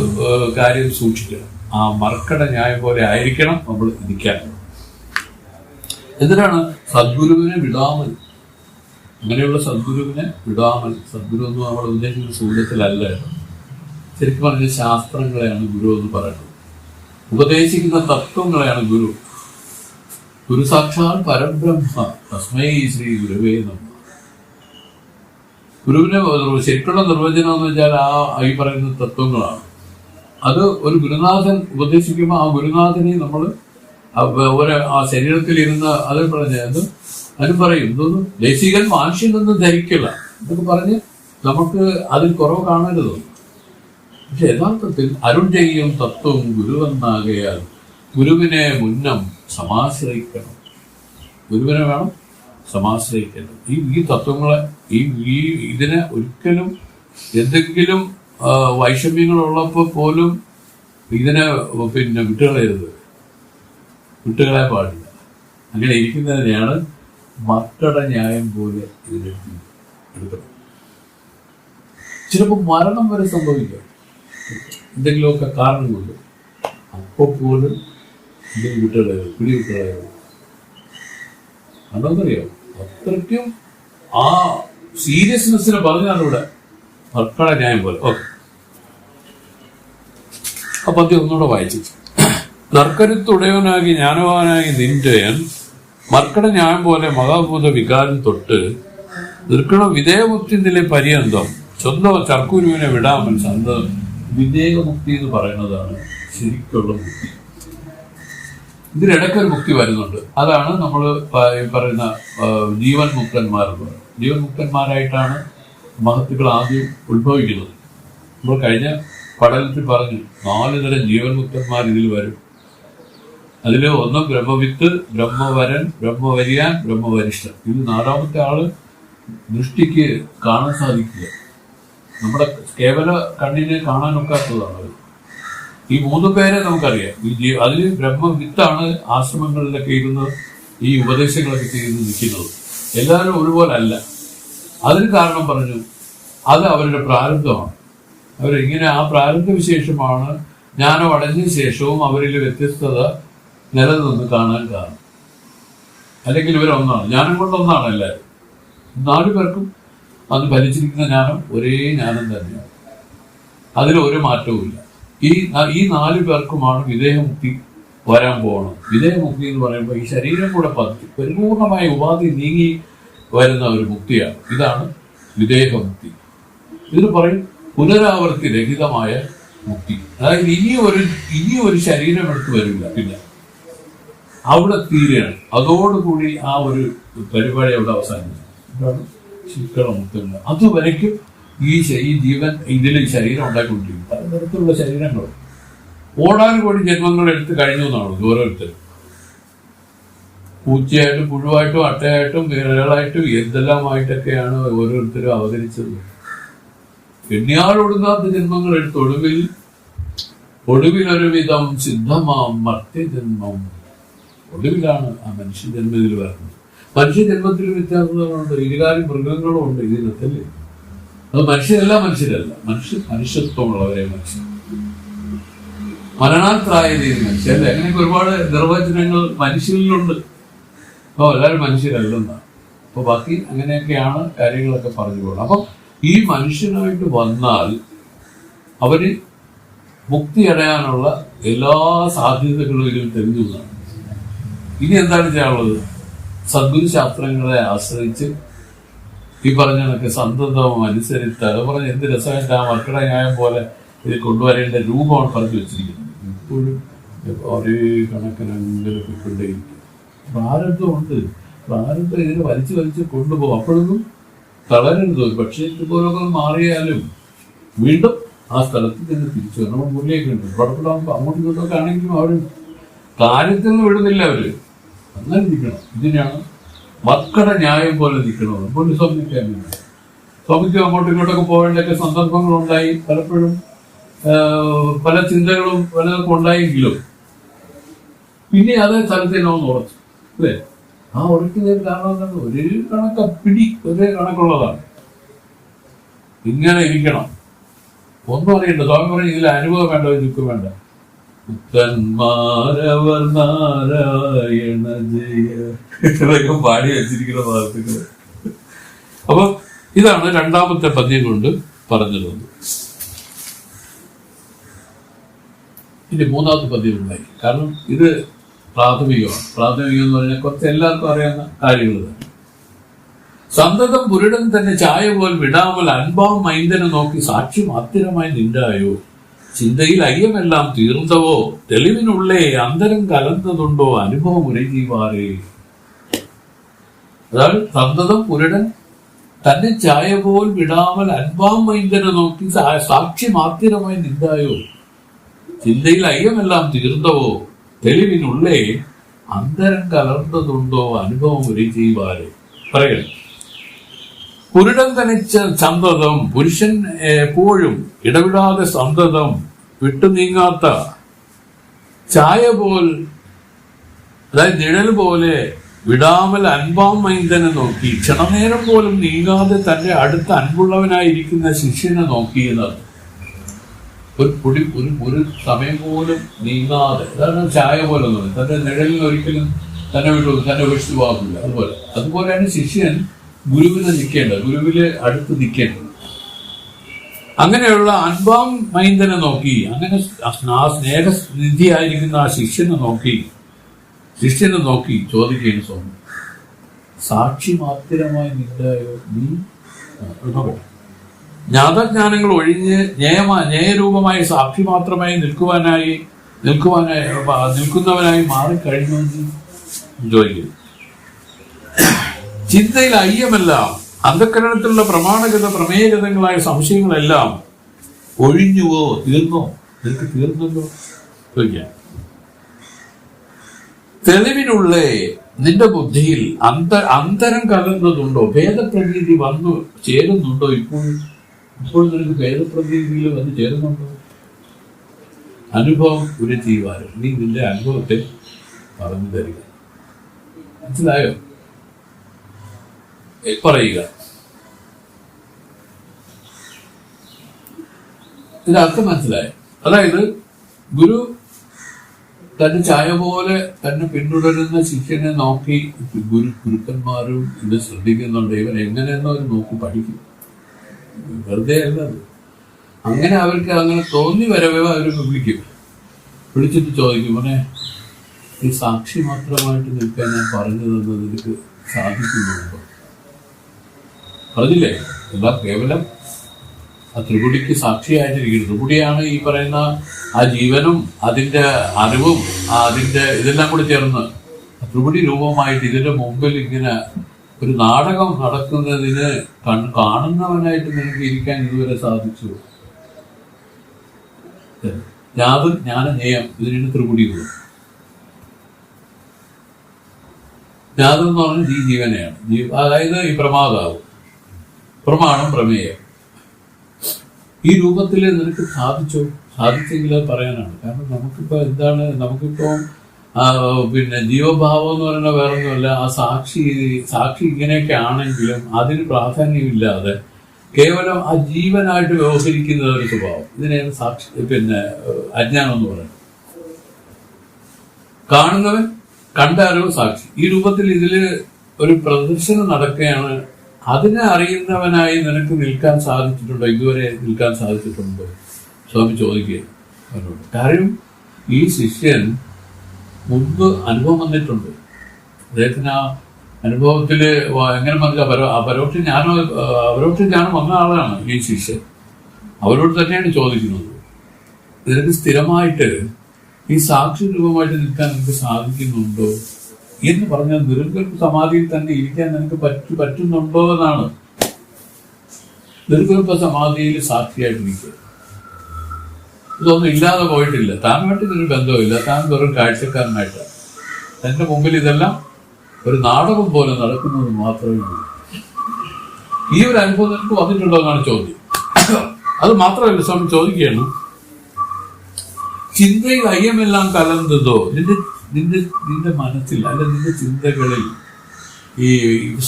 കാര്യം സൂക്ഷിക്കണം. ആ മർക്കട ന്യായം പോലെ ആയിരിക്കണം നമ്മൾ ഇരിക്കാൻ. എന്തിനാണ്? സദ്ഗുരുവിനെ വിടാമൽ. അങ്ങനെയുള്ള സദ്ഗുരുവിനെ വിടാമൽ. സദ്ഗുരു എന്ന് നമ്മൾ ഉദ്ദേശിക്കുന്ന സൂര്യത്തിലല്ല. ശരിക്കും പറഞ്ഞ ശാസ്ത്രങ്ങളെയാണ് ഗുരു എന്ന് പറയുന്നത്. ഉപദേശിക്കുന്ന തത്വങ്ങളെയാണ് ഗുരു. ഗുരു സാക്ഷാൽ പരബ്രഹ്മ തസ്മൈ ശ്രീ ഗുരുവേ നമഃ. ഗുരുവിന്റെ ശരിക്കുള്ള നിർവചനം എന്ന് വെച്ചാൽ ഈ പറയുന്ന തത്വങ്ങളാണ്. അത് ഒരു ഗുരുനാഥൻ ഉപദേശിക്കുമ്പോൾ ആ ഗുരുനാഥനെ നമ്മൾ ആ ശരീരത്തിൽ ഇരുന്ന് അതിൽ പറഞ്ഞത് അതിന് പറയും ഇതൊന്നും ദേശികൻ മാനുഷ്യനൊന്നും ധരിക്കില്ല എന്നൊക്കെ പറഞ്ഞ് നമുക്ക് അതിൽ കുറവ് കാണരുത്. പക്ഷെ യഥാർത്ഥത്തിൽ അരുൺ ചെയ്യും തത്വവും ഗുരുവെന്നാകയാൽ ഗുരുവിനെ മുന്നം സമാശ്രയിക്കണം. ഗുരുവിനെ വേണം സമാശ്രയിക്കണം. ഈ തത്വങ്ങളെ ഇതിനെ ഒരിക്കലും എന്തെങ്കിലും വൈഷമ്യങ്ങളുള്ളപ്പോൾ പോലും ഇതിനെ വിട്ടുകളയാൻ പാടില്ല. അങ്ങനെ ഇരിക്കുന്നതിനെയാണ് മർക്കട ന്യായം പോലെ ഇതിനെ എടുക്കണം. ചിലപ്പോൾ മരണം വരെ സംഭവിക്കാം എന്തെങ്കിലുമൊക്കെ കാരണം കൊണ്ട്. അപ്പോൾ പോലും പിടിവിട്ടുകളയോ അതെന്നറിയോ? അത്രയ്ക്കും ആ സീരിയസ്നെസ്സിനെ പറഞ്ഞാണ് ഇവിടെ മർക്കട ന്യായം പോലെ. ഓക്കെ, ആ പദ്യം ഒന്നുകൂടെ വായിച്ചു. നർക്കരുത്തുടയവനാകി ജ്ഞാനവാനായി നിന്റെയൻ മർക്കട ന്യായം പോലെ മഹാഭൂത വികാരം തൊട്ട് നിൽക്കണ വിധേയമുക്തി നില പര്യന്തം സ്വന്തം ചർക്കുരുവിനെ വിടാമൻ സന്ത. വിധേയമുക്തി എന്ന് പറയുന്നതാണ് ശരിക്കുള്ള മുക്തി. ഇതിനിടയ്ക്കൊരു മുക്തി വരുന്നുണ്ട്. അതാണ് നമ്മൾ പറയുന്ന ജീവൻ മുക്തന്മാരെന്ന് പറയുന്നത്. ജീവൻ മുക്തന്മാരായിട്ടാണ് മഹത്തുക്കൾ ആദ്യം ഉത്ഭവിക്കുന്നത്. നമ്മൾ കഴിഞ്ഞ പഠനത്തിൽ പറഞ്ഞു 4 തരം ജീവൻ മുക്തന്മാർ ഇതിൽ വരും. അതിൽ ഒന്ന് ബ്രഹ്മവിത്ത്, ബ്രഹ്മവരൻ, ബ്രഹ്മവരിയാൻ, ബ്രഹ്മവരിഷ്ഠൻ. ഇത് 4ാമത്തെ ആള് ദൃഷ്ടിക്ക് കാണാൻ സാധിക്കില്ല. നമ്മുടെ കേവല കണ്ണിന് കാണാനൊക്കാത്തതാണ്. ഈ 3 പേരെ നമുക്കറിയാം. അതിൽ ബ്രഹ്മവിത്താണ് ആശ്രമങ്ങളിലൊക്കെ ഇരുന്ന് ഈ ഉപദേശങ്ങളൊക്കെ ചെയ്ത് നിൽക്കുന്നത്. എല്ലാവരും ഒരുപോലെ അല്ല. അതിന് കാരണം പറഞ്ഞു, അത് അവരുടെ പ്രാരബ്ധമാണ്. അവരിങ്ങനെ ആ പ്രാരബ്ധ വിശേഷമാണ് ജ്ഞാനം അടഞ്ഞ ശേഷവും അവരിൽ വ്യത്യസ്തത നിലനിന്ന് കാണാൻ കാരണം. അല്ലെങ്കിൽ ഇവരൊന്നാണ്, ജ്ഞാനം കൊണ്ടൊന്നാണ് എല്ലാവരും. 4 പേർക്കും അത് ഭരിച്ചിരിക്കുന്ന ജ്ഞാനം ഒരേ ജ്ഞാനം തന്നെയാണ്. അതിലൊരു മാറ്റവുമില്ല. ഈ 4 പേർക്കുമാണ് വിദേഹമുക്തി വരാൻ പോകണം. വിദേഹമുക്തി എന്ന് പറയുമ്പോൾ ഈ ശരീരം കൂടെ പരിപൂർണമായ ഉപാധി നീങ്ങി വരുന്ന ഒരു മുക്തിയാണ്. ഇതാണ് വിദേഹമുക്തി. ഇതിന് പറയും പുനരാവർത്തി രഹിതമായ മുക്തി. അതായത് ഇനിയൊരു ശരീരം എടുത്ത് വരില്ല. പിന്നെ അവിടെ തീരെയാണ്. അതോടുകൂടി ആ ഒരു പരിപാടി അവിടെ അവസാനിച്ചു. ഇതാണ് ശിക്ഷണമുക്തി. അതുവരയ്ക്കും ഈ ജീവൻ ഇതിൽ ശരീരം ഉണ്ടാക്കിക്കൊണ്ടിരിക്കും. പലതരത്തിലുള്ള ശരീരങ്ങൾ 1,000 കോടി ജന്മങ്ങൾ എടുത്ത് കഴിഞ്ഞു എന്നാണ് ഓരോരുത്തരും. പൂച്ചയായിട്ടും പുഴുവായിട്ടും അട്ടയായിട്ടും വിരകളായിട്ടും എന്തെല്ലാമായിട്ടൊക്കെയാണ് ഓരോരുത്തരും അവതരിച്ചത്. എണ്ണിയാലൊടുങ്ങാത്ത ജന്മങ്ങൾ എടുത്ത് ഒടുവിലൊരുവിധം സിദ്ധമാം മർത്യജന്മം. ഒടുവിലാണ് ആ മനുഷ്യജന്മത്തിൽ വരുന്നത്. മനുഷ്യജന്മത്തിൽ വ്യത്യാസങ്ങളുണ്ട്. ഇരുകാലി മൃഗങ്ങളും ഉണ്ട് ഇതിനകത്തല്ലേ. അത് മനുഷ്യരല്ല. മനുഷ്യത്വമുള്ളവരെ മനുഷ്യർ. മരണാത്രായത് മനുഷ്യരല്ലേ. അങ്ങനെയൊക്കെ ഒരുപാട് നിർവചനങ്ങൾ മനുഷ്യരിലുണ്ട്. അപ്പോൾ എല്ലാവരും മനുഷ്യരല്ലെന്നാണ്. അപ്പോൾ ബാക്കി അങ്ങനെയൊക്കെയാണ് കാര്യങ്ങളൊക്കെ പറഞ്ഞു പോകണം. അപ്പം ഈ മനുഷ്യനായിട്ട് വന്നാൽ അവര് മുക്തി അടയാനുള്ള എല്ലാ സാധ്യതകളും ഇതിൽ തെളിഞ്ഞു എന്നാണ്. ഇനി എന്താണ് ചെയ്യാനുള്ളത്? സദ്ഗുരു ശാസ്ത്രങ്ങളെ ആശ്രയിച്ച് ഈ പറഞ്ഞതൊക്കെ സന്തതവും അനുസരിച്ച് അത് പറഞ്ഞ് എന്ത് രസമായിട്ട് ആ മർക്കട ന്യായം പോലെ ഇത് കൊണ്ടുവരേണ്ട രൂപമാണ് പറഞ്ഞു വെച്ചിരിക്കുന്നത്. ഇപ്പോഴും ഒരേ കണക്കിന് അങ്ങനെ കൊണ്ടേയിരിക്കും. പ്രാരബ്ധമുണ്ട്. പ്രാരബ്ധം ഇതിനെ വലിച്ചു കൊണ്ടുപോകും. അപ്പോഴൊന്നും തളരരുത്. പക്ഷേ ഇതുപോലൊക്കെ മാറിയാലും വീണ്ടും ആ സ്ഥലത്ത് തന്നെ തിരിച്ചു വരും. നമ്മൾ മുന്നിലേക്ക് ഉണ്ട് കുഴപ്പമില്ലാകുമ്പോൾ അങ്ങോട്ടും ഇങ്ങോട്ടൊക്കെ ആണെങ്കിലും അവർ കാര്യത്തിൽ നിന്ന് വിടുന്നില്ല. അവര് അങ്ങനെ നിൽക്കണം. ഇതിനാണ് മർക്കട ന്യായം പോലെ നിൽക്കണമെന്ന്. പൊന്നു സ്വാമിക്ക് സ്വാമിക്ക് അങ്ങോട്ടും ഇങ്ങോട്ടൊക്കെ പോകേണ്ടൊക്കെ സന്ദർഭങ്ങളുണ്ടായി. പലപ്പോഴും പല ചിന്തകളും പലതൊക്കെ ഉണ്ടായെങ്കിലും പിന്നെ അതേ സ്ഥലത്ത് തന്നെ ഒന്ന് ഉറച്ചു അല്ലേ. ആ ഉറക്കുന്നതിന് കാരണം എന്താണ്? ഒരേ ഒരേ കണക്കുള്ളതാണ്. ഇങ്ങനെ ഇരിക്കണം. ഒന്നും അറിയണ്ട. സ്വാമി പറയും ഇതിൽ അനുഭവം വേണ്ട, ദുഃഖം വേണ്ട. പുത്രന്മാരവർ നാരായണ ജയ ഇതൊക്കെ പാടി വെച്ചിരിക്കുന്ന വാർത്തകൾ. അപ്പൊ ഇതാണ് രണ്ടാമത്തെ പദ്യം കൊണ്ട് പറഞ്ഞിരുന്നത്. ഇനി മൂന്നാമത്തെ പദ്യം ഉണ്ടായി. കാരണം ഇത് പ്രാഥമികമാണ്. പ്രാഥമികം എന്ന് പറഞ്ഞാൽ കുറച്ച് എല്ലാവർക്കും അറിയാവുന്ന കാര്യങ്ങൾ തന്നെ. സന്തതം പുരുടൻ തന്നെ ചായ പോൽ വിടാമൽ അൻപാം മൈന്ദനെ നോക്കി സാക്ഷി മാത്തിരമായി നിന്റായോ, ചിന്തയിൽ അയ്യമെല്ലാം തീർന്നവോ, തെളിവിനുള്ളേ അന്തരം കലർന്നതുണ്ടോ, അനുഭവം ഉരജീവാറേ. അതാണ് സന്തതം പുരുടൻ തന്നെ ചായ പോൽ വിടാമൽ അൻപാം മൈന്ദനെ നോക്കി സാക്ഷി മാത്തിരമായി നിന്റായോ, ചിന്തയിൽ അയ്യമെല്ലാം തീർന്നവോ, തെളിവിനുള്ളേ അന്തരം കലർന്നതുണ്ടോ, അനുഭവം ഉരജീവാറേ. പറയണം, പുരുടൻ തനിച്ച സന്തതം, പുരുഷൻ എപ്പോഴും ഇടവിടാതെ സന്തതം വിട്ടു നീങ്ങാത്ത ചായ പോൽ, അതായത് നിഴൽ പോലെ വിടാമൽ അൻപാം മൈന്ദനെ നോക്കി ക്ഷണനേരം പോലും നീങ്ങാതെ തന്റെ അടുത്ത അൻപുള്ളവനായിരിക്കുന്ന ശിഷ്യനെ നോക്കിയെന്നത്. ഒരു സമയം പോലും നീങ്ങാതെ, അതാണ് ചായ പോലെ എന്ന് പറയുന്നത്. തന്റെ നിഴലിൽ ഒരിക്കലും തന്നെ ഉപേക്ഷിച്ചു പോകില്ല. അതുപോലെയാണ് ശിഷ്യൻ ഗുരുവിനെ നിൽക്കേണ്ടത്, ഗുരുവില് അടുത്ത് നിൽക്കേണ്ടത്. അങ്ങനെയുള്ള അൻപാം മൈന്ദനെ നോക്കി, അങ്ങനെ ആ സ്നേഹനിധിയായിരിക്കുന്ന ആ ശിഷ്യനെ നോക്കി ചോദിക്കുകയാണ് സ്വാമി, സാക്ഷി മാത്തിരമായി നിന്റായോ നീ? ജ്ഞാതജ്ഞാനങ്ങൾ ഒഴിഞ്ഞ് ന്യായരൂപമായി സാക്ഷി മാത്രമായി നിൽക്കുന്നവനായി മാറിക്കഴിഞ്ഞു ചോദിക്കുന്നു. ചിന്തയിൽ അയ്യമെല്ലാം, അന്ധക്കരണത്തിലുള്ള പ്രമാണഗത പ്രമേയഗതങ്ങളായ സംശയങ്ങളെല്ലാം ഒഴിഞ്ഞുവോ, തീർന്നോ? നിനക്ക് തീർന്നല്ലോ ചോദിക്കാം. തെളിവിനുള്ളേ നിന്റെ ബുദ്ധിയിൽ അന്തരം കലർന്നതുണ്ടോ, ഭേദപ്രതീതി വന്നു ചേരുന്നുണ്ടോ? ഇപ്പോൾ നിനക്ക് ഭേദപ്രതീതിയിൽ വന്ന് ചേരുന്നുണ്ടോ? അനുഭവം ഉരജീവാരം, നീ നിന്റെ അനുഭവത്തെ പറഞ്ഞു തരിക. മനസ്സിലായോ? പറയുക. ഇതിനർത്ഥം മനസ്സിലായോ? അതായത് ഗുരു തന്റെ ചായ പോലെ തന്നെ പിന്തുടരുന്ന ശിഷ്യനെ നോക്കി ഗുരുക്കന്മാരും ഇത് ശ്രദ്ധിക്കുന്നുണ്ട്. ഇവൻ എങ്ങനെയെന്നോ അവർ നോക്കി പഠിക്കും. വെറുതെ അല്ലത്. അങ്ങനെ അവർക്ക് അങ്ങനെ തോന്നി വരവേ അവർ വിളിച്ചിട്ട് ചോദിക്കും, മോനെ ഈ സാക്ഷി മാത്രമായിട്ട് നിൽക്കാൻ ഞാൻ പറഞ്ഞു തന്നത് നിനക്ക് സാധിക്കുന്നുണ്ടോ? പറഞ്ഞില്ലേ, എല്ലാം കേവലം ആ ത്രിപുടിക്ക് സാക്ഷിയായിട്ടിരിക്കുന്നു. ത്രിപുടിയാണ് ഈ പറയുന്ന ആ ജീവനും അതിന്റെ അറിവും അതിന്റെ ഇതെല്ലാം കൂടി ചേർന്ന് ത്രിപുടി രൂപമായിട്ട് ഇതിന്റെ മുമ്പിൽ ഇങ്ങനെ ഒരു നാടകം നടക്കുന്നതിന് കാണുന്നവനായിട്ട് നിനക്ക് ഇരിക്കാൻ ഇതുവരെ സാധിച്ചു. ജ്ഞാനജ്ഞേയം ഇതിന് ത്രിപുടി ഉള്ളു. ജ്ഞാതം എന്ന് പറഞ്ഞാൽ ജീവനെയാണ്, അതായത് ഈ പ്രമാതാവ്, പ്രമാണം, പ്രമേയം. ഈ രൂപത്തിൽ നിനക്ക് സാധിച്ചെങ്കിൽ അത് പറയാനാണ്. കാരണം നമുക്കിപ്പോ എന്താണ്, പിന്നെ ജീവഭാവം എന്ന് പറയുന്നത് വേറൊന്നുമല്ല. ആ സാക്ഷി ഇങ്ങനെയൊക്കെ ആണെങ്കിലും അതിന് പ്രാധാന്യമില്ലാതെ കേവലം ആ ജീവനായിട്ട് വ്യവഹരിക്കുന്ന ഒരു സ്വഭാവം, ഇതിനെയാണ് സാക്ഷി, പിന്നെ അജ്ഞാനം എന്ന് പറയുന്നത്. കാണുന്നവൻ കണ്ട അറിവ് സാക്ഷി. ഈ രൂപത്തിൽ ഇതില് ഒരു പ്രദർശനം നടക്കുകയാണ്. അതിനെ അറിയുന്നവനായി നിനക്ക് നിൽക്കാൻ സാധിച്ചിട്ടുണ്ടോ? ഇതുവരെ നിൽക്കാൻ സാധിച്ചിട്ടുണ്ടോ? സ്വാമി ചോദിക്കുക. കാര്യം ഈ ശിഷ്യൻ മുൻപ് അനുഭവം വന്നിട്ടുണ്ട്. അദ്ദേഹത്തിന് ആ അനുഭവത്തില് എങ്ങനെ മനസ്സിലാ, അപരോക്ഷ ജ്ഞാനം വന്ന ആളാണ് ഈ ശിഷ്യൻ. അവരോട് തന്നെയാണ് ചോദിക്കുന്നത്, നിനക്ക് സ്ഥിരമായിട്ട് ഈ സാക്ഷി രൂപമായിട്ട് നിൽക്കാൻ നിനക്ക് സാധിക്കുന്നുണ്ടോ എന്ന് പറഞ്ഞാൽ നിർഗൽപ സമാധിയിൽ തന്നെ ഇരിക്കാൻ നിനക്ക് പറ്റുന്നുണ്ടോ എന്നാണ്. നിർഗൽപ സമാധിയിൽ സാക്ഷിയായിട്ടിരിക്കുക. ഇതൊന്നും ഇല്ലാതെ പോയിട്ടില്ല. താനുമായിട്ട് ഇതിനൊരു ബന്ധമില്ല. താൻ വെറും കാഴ്ചക്കാരനായിട്ടാണ്. തന്റെ മുമ്പിൽ ഇതെല്ലാം ഒരു നാടകം പോലെ നടക്കുന്നത് മാത്രമേ ഉള്ളൂ. ഈ ഒരു അനുഭവം നിനക്ക് വന്നിട്ടുണ്ടോ എന്നാണ് ചോദ്യം. അത് മാത്രമല്ല, സ്വാമി ചോദിക്കുകയാണ്, ചിന്തയിൽ അയ്യമെല്ലാം കലർന്നതോ, നിന്റെ മനസ്സിൽ അല്ല നിന്റെ ചിന്തകളിൽ ഈ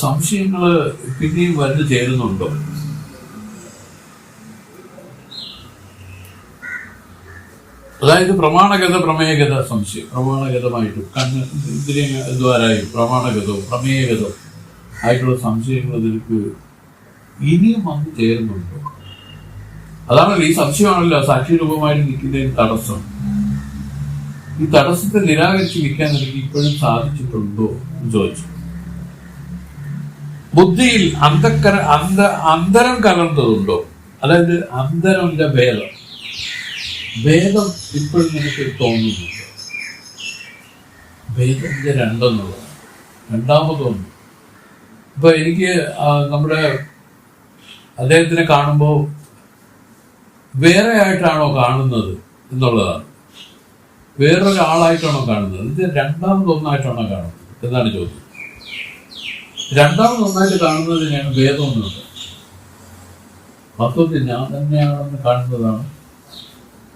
സംശയങ്ങള് പിന്നെയും വന്നു ചേരുന്നുണ്ടോ? അതായത് പ്രമാണഗത പ്രമേയഗത സംശയം, പ്രമാണഗതമായിട്ടും കണ്ണ് ഇന്ദ്രിയ ദ്വാരായും പ്രമാണഗതവും പ്രമേയഗതവും ആയിട്ടുള്ള സംശയങ്ങൾ നിനക്ക് ഇനിയും വന്ന് ചേരുന്നുണ്ടോ? അതാണല്ലോ ഈ സംശയമാണല്ലോ സാക്ഷിരൂപമായിട്ട് നിൽക്കുന്നതിന് തടസ്സം. ഈ തടസ്സത്തെ നിരാകരിച്ച് നിൽക്കാൻ നിനക്ക് ഇപ്പോഴും സാധിച്ചിട്ടുണ്ടോ എന്ന് ചോദിച്ചു. ബുദ്ധിയിൽ അന്തരം കലർന്നതുണ്ടോ? അതായത് അന്തരമില്ല ഭേദം ഇപ്പോഴും നിനക്ക് തോന്നുന്നുണ്ട്. ഭേദത്തിന്റെ രണ്ടെന്നുള്ളത് രണ്ടാമതൊന്നും. ഇപ്പൊ എനിക്ക് നമ്മുടെ അദ്ദേഹത്തിനെ കാണുമ്പോൾ വേറെ ആയിട്ടാണോ കാണുന്നത് എന്നുള്ളതാണ്. വേറൊരാളായിട്ടാണോ കാണുന്നത്? ഇത് രണ്ടാമതൊന്നായിട്ടാണോ കാണുന്നത് എന്നാണ് ചോദ്യം. രണ്ടാമതൊന്നായിട്ട് കാണുന്നതിനാണ് ഭേദമൊന്നുണ്ട്. മൊത്തത്തിൽ ഞാൻ തന്നെയാണെന്ന് കാണുന്നതാണ്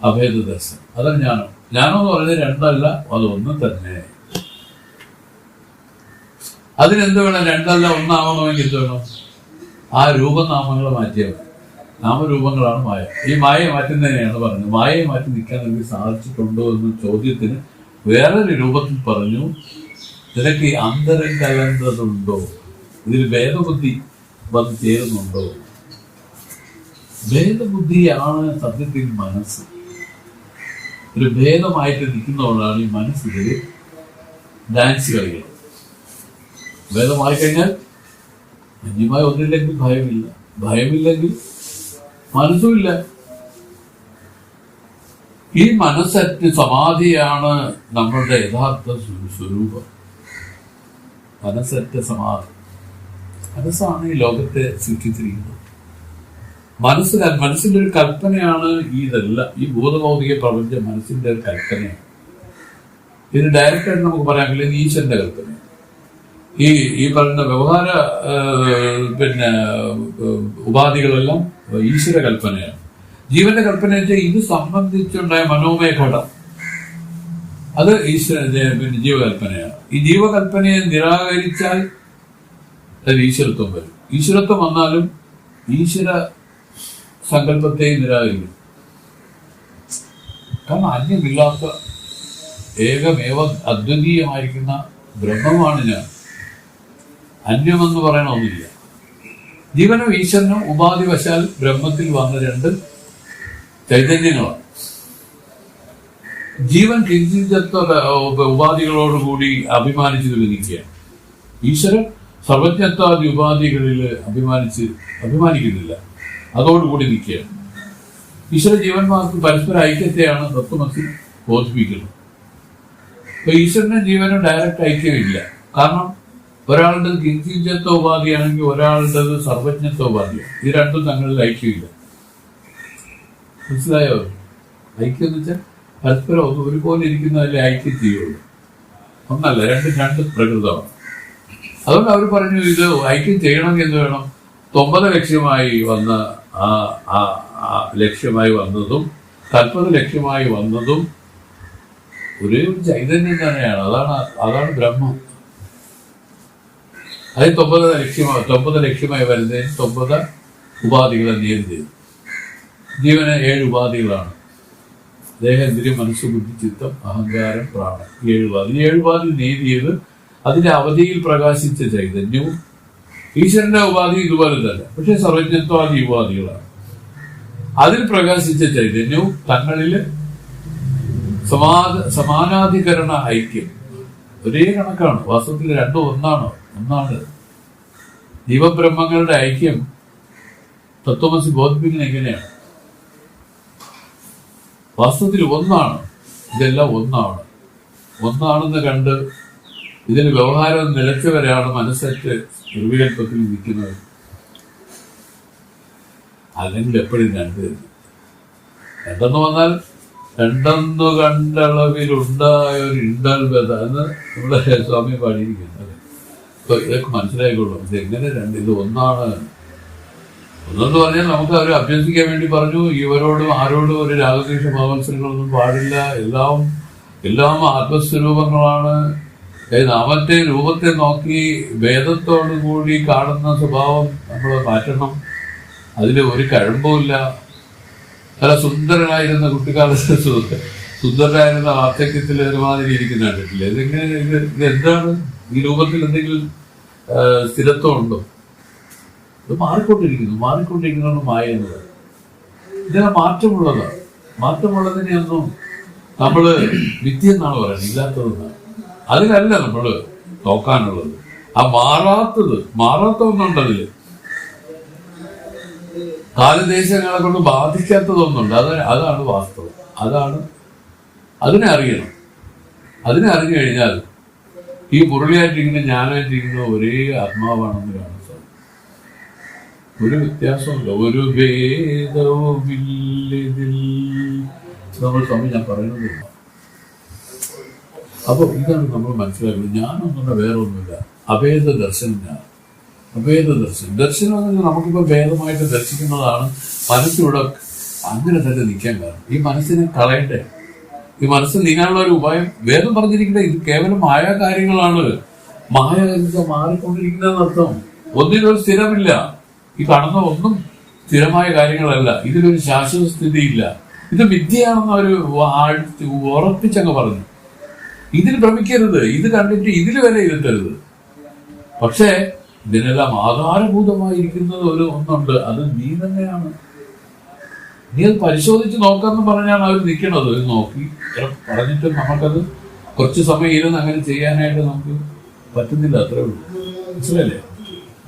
അഭേദ ദർശനം. അതാണ് ജ്ഞാനം. ജ്ഞാനം എന്ന് പറയുന്നത് രണ്ടല്ല, അതൊന്നും തന്നെ. അതിനെന്ത് വേണം? രണ്ടല്ല ഒന്നാവണമെങ്കിൽ എന്ത് വേണം? ആ രൂപനാമങ്ങളെ മാറ്റിയാൽ മതി. നാമരൂപങ്ങളാണ് മായ. ഈ മായയെ മാറ്റുന്നതിനെയാണ് പറഞ്ഞത്. മായയെ മാറ്റി നിൽക്കാൻ എനിക്ക് സാധിച്ചിട്ടുണ്ടോ എന്ന ചോദ്യത്തിന് വേറൊരു രൂപത്തിൽ പറഞ്ഞു, നിനക്ക് ഈ അന്തരം കലർന്നതുണ്ടോ? ഇതിൽ ഭേദബുദ്ധി വന്ന് ചേരുന്നുണ്ടോ? ഭേദബുദ്ധിയാണ് സത്യത്തിൽ മനസ്സ്. ഒരു ഭേദമായിട്ട് നിൽക്കുന്നവരാണ് ഈ മനസ്സിൽ ഡാൻസ് കളികൾ. ഭേദമായി കഴിഞ്ഞാൽ അന്യമായി ഒന്നില്ലെങ്കിൽ ഭയമില്ല, ഭയമില്ലെങ്കിൽ മനസ്സുമില്ല. ഈ മനസ്സറ്റ് സമാധിയാണ് നമ്മളുടെ യഥാർത്ഥ സ്വരൂപം. മനസ്സറ്റ സമാധി. മനസ്സാണ് ഈ ലോകത്തെ സൃഷ്ടിച്ചിരിക്കുന്നത്. മനസ്സിന്റെ ഒരു കൽപ്പനയാണ് ഇതെല്ലാം. ഈ ഭൂതഭൗതിക പ്രപഞ്ചം മനസ്സിന്റെ ഒരു കൽപ്പനയാണ്. ഇത് ഡയറക്റ്റായിട്ട് നമുക്ക് പറയാമെങ്കിൽ ഇത് ഈശ്വരന്റെ കൽപ്പനയാണ്. ഈ പറയുന്ന വ്യവഹാര ഉപാധികളെല്ലാം ഈശ്വര കൽപ്പനയാണ്. ജീവന്റെ കൽപ്പന വെച്ചാൽ ഇത് സംബന്ധിച്ചുണ്ടായ മനോമയ ഘടം അത് ജീവകൽപ്പനയാണ്. ഈ ജീവകൽപ്പനയെ നിരാകരിച്ചാൽ അത് ഈശ്വരത്വം വരും. ഈശ്വരത്വം വന്നാലും ഈശ്വര സങ്കല്പത്തെ നിരാകരിക്കും. കാരണം അന്യമില്ലാത്ത ഏകമേവ അദ്വിതീയമായിരിക്കുന്ന ബ്രഹ്മമാണ് ഞാൻ. അന്യമെന്ന് പറയണമെന്നില്ല. ജീവനും ഈശ്വരനും ഉപാധിവശാൽ ബ്രഹ്മത്തിൽ വന്ന രണ്ട് ചൈതന്യങ്ങളാണ്. ജീവൻ കിഞ്ചിതത്വ ഉപാധികളോടുകൂടി അഭിമാനിച്ചു നിൽക്കുകയാണ്. ഈശ്വരൻ സർവജ്ഞത്വാദി ഉപാധികളിൽ അഭിമാനിക്കുന്നില്ല, അതോടുകൂടി നിൽക്കുകയാണ്. ഈശ്വര ജീവന്മാർക്ക് പരസ്പര ഐക്യത്തെയാണ് തത്വമസി ബോധിപ്പിക്കുന്നത്. അപ്പൊ ഈശ്വരനും ജീവനും ഡയറക്റ്റ് ഐക്യമില്ല. കാരണം ഒരാളുടെ കിഞ്ചിതത്വ ഉപാധിയാണെങ്കിൽ ഒരാളുടേത് സർവജ്ഞത്വ ഉപാധിയാണ്. ഇത് രണ്ടും തങ്ങളിൽ ഐക്യമില്ല. മനസ്സിലായോ? ഐക്യം എന്ന് വെച്ചാൽ പരസ്പരം ഒരുപോലെ ഇരിക്കുന്നതിലെ ഐക്യം ചെയ്യുള്ളൂ. ഒന്നല്ല, രണ്ട് പ്രകൃതമാണ്. അതുകൊണ്ട് അവർ പറഞ്ഞു ഇത് ഐക്യം ചെയ്യണമെങ്കിൽ എന്ത് വേണം? 9 ലക്ഷ്യമായി വന്ന ലക്ഷ്യമായി വന്നതും തൽപത് ലക്ഷ്യമായി വന്നതും ഒരേ ഒരു ചൈതന്യം തന്നെയാണ്. അതാണ് ബ്രഹ്മം. അതിൽ 9 ലക്ഷ്യമായി വരുന്നതിന് 9 ഉപാധികളെ നേരിടും. ജീവന് 7 ഉപാധികളാണ്. ദേഹ, ഇന്ദ്രിയം, മനസ്സ്, ബുദ്ധി, ചിത്തം, അഹങ്കാരം, പ്രാണൻ. 7 ഉപാധി. ഈ 7 ഉപാധി നേടിയത് അതിന്റെ അവധിയിൽ പ്രകാശിച്ച ചൈതന്യവും ഈശ്വരന്റെ ഉപാധി ഇതുപോലെ തന്നെ, പക്ഷെ സർവജ്ഞത്വാദി ഉപാധികളാണ്. അതിൽ പ്രകാശിച്ച ചൈതന്യവും തങ്ങളില് സമാനാധികരണ ഐക്യം ഒരേ കണക്കാണ്. വാസ്തവത്തിൽ രണ്ടും ഒന്നാണ്. ജീവബ്രഹ്മങ്ങളുടെ ഐക്യം തത്വമസി ബോധിപ്പിക്കുന്ന എങ്ങനെയാണ്? വാസ്തവത്തിൽ ഒന്നാണ്. ഇതെല്ലാം ഒന്നാണെന്ന് കണ്ട് ഇതിൽ വ്യവഹാരം നിലച്ചവരാണ് മനസ്സറ്റ് നിർവികൽപ്പത്തിൽ നിൽക്കുന്നത്. അല്ലെങ്കിൽ എപ്പോഴും രണ്ടെന്ന് വന്നാൽ രണ്ടെന്നു കണ്ടളവിലുണ്ടായൊരു ഇണ്ടൽബത എന്ന് നമ്മുടെ സ്വാമി പാടിയിരിക്കുന്നത്. അപ്പൊ ഇതൊക്കെ മനസ്സിലായിക്കൊള്ളൂ. ഇതെങ്ങനെ ഇത് ഒന്നാണ്. ഒന്നെന്ന് പറഞ്ഞാൽ നമുക്ക് അവരെ അഭ്യസിക്കാൻ വേണ്ടി പറഞ്ഞു, ഇവരോടും ആരോടും ഒരു രാഗദ്വേഷ ഭാവത്സരങ്ങളൊന്നും പാടില്ല, എല്ലാം ആത്മസ്വരൂപങ്ങളാണ്. നാമത്തെ രൂപത്തെ നോക്കി ഭേദത്തോടു കൂടി കാണുന്ന സ്വഭാവം നമ്മൾ മാറ്റണം. അതിൽ ഒരു കഴമ്പുമില്ല. നല്ല സുന്ദരനായിരുന്ന കുട്ടിക്കാലത്ത് സുന്ദരനായിരുന്ന വാർദ്ധക്യത്തിൽ ഒരുമാതിരി ഇരിക്കുന്ന കണ്ടിട്ടില്ല. ഇതെങ്ങനെ ഇത് എന്താണ്? ഈ രൂപത്തിൽ എന്തെങ്കിലും സ്ഥിരത്വം ഉണ്ടോ? ഇത് മാറിക്കൊണ്ടിരിക്കുന്നതാണ് മായ എന്നത്. ഇതിനെ മാറ്റമുള്ളതാണ്. മാറ്റമുള്ളതിനെയൊന്നും നമ്മള് വിദ്യ എന്നാണ് പറയുന്നത്, ഇല്ലാത്തതെന്നാണ്. അതിലല്ല നമ്മള് നോക്കാനുള്ളത്. ആ മാറാത്ത ഒന്നുണ്ടതില്. കാലദേശങ്ങളെ കൊണ്ട് ബാധിക്കാത്തതൊന്നുണ്ട്. അതാണ് വാസ്തവം. അതിനെ അറിയണം. അതിനെ അറിഞ്ഞു കഴിഞ്ഞാൽ ഈ മുരളിയായിട്ടിരിക്കുന്ന ഞാനായിട്ടിരിക്കുന്ന ഒരേ ആത്മാവാണെന്ന് കാണാൻ സാധിക്കും. ഒരു വ്യത്യാസമില്ല, ഒരു ഭേദവുമില്ലതിൽ. നമ്മൾ സ്വാമി ഞാൻ പറയുന്നതില്ല. അപ്പൊ ഇതാണ് നമ്മൾ മനസ്സിലാക്കുന്നത്. ഞാനൊന്നും വേറെ ഒന്നുമില്ല, അഭേദ ദർശനം. അഭേദ ദർശനം എന്ന് നമുക്കിപ്പോൾ ഭേദമായിട്ട് ദർശിക്കുന്നതാണ്. മനസ്സിലൂടെ അങ്ങനെ തന്നെ നിൽക്കാൻ കാരണം ഈ മനസ്സിനെ കളയണ്ടേ. ഈ മനസ്സ് നീങ്ങാനുള്ള ഒരു ഉപായം വേദം പറഞ്ഞിരിക്കുന്നത് ഇത് കേവലം മായ കാര്യങ്ങളാണ്. മായ മാറിക്കൊണ്ടിരിക്കുന്നതെന്നർത്ഥം. ഒന്നിനൊരു സ്ഥിരമില്ല. ഈ കാണുന്ന ഒന്നും സ്ഥിരമായ കാര്യങ്ങളല്ല. ഇതിലൊരു ശാശ്വത സ്ഥിതിയില്ല. ഇത് വിദ്യയാണെന്ന് അവർ ഉറപ്പിച്ചങ്ങ് പറഞ്ഞു. ഇതിൽ ഭ്രമിക്കരുത്, ഇത് കണ്ടിട്ട് ഇതിൽ വില ഇരുത്തരുത്. പക്ഷേ ഇതിനെല്ലാം ആധാരഭൂതമായിരിക്കുന്നത് ഒന്നുണ്ട്. അത് നീ തന്നെയാണ്. നീ അത് പരിശോധിച്ച് നോക്കാന്ന് പറഞ്ഞാണ് അവർ നിൽക്കണത്. നോക്കി പറഞ്ഞിട്ട് നമുക്കത് കുറച്ച് സമയം ഇരുന്ന് അങ്ങനെ ചെയ്യാനായിട്ട് നമുക്ക് പറ്റുന്നില്ല. അത്രേ ഉള്ളൂ. മനസ്സിലല്ലേ?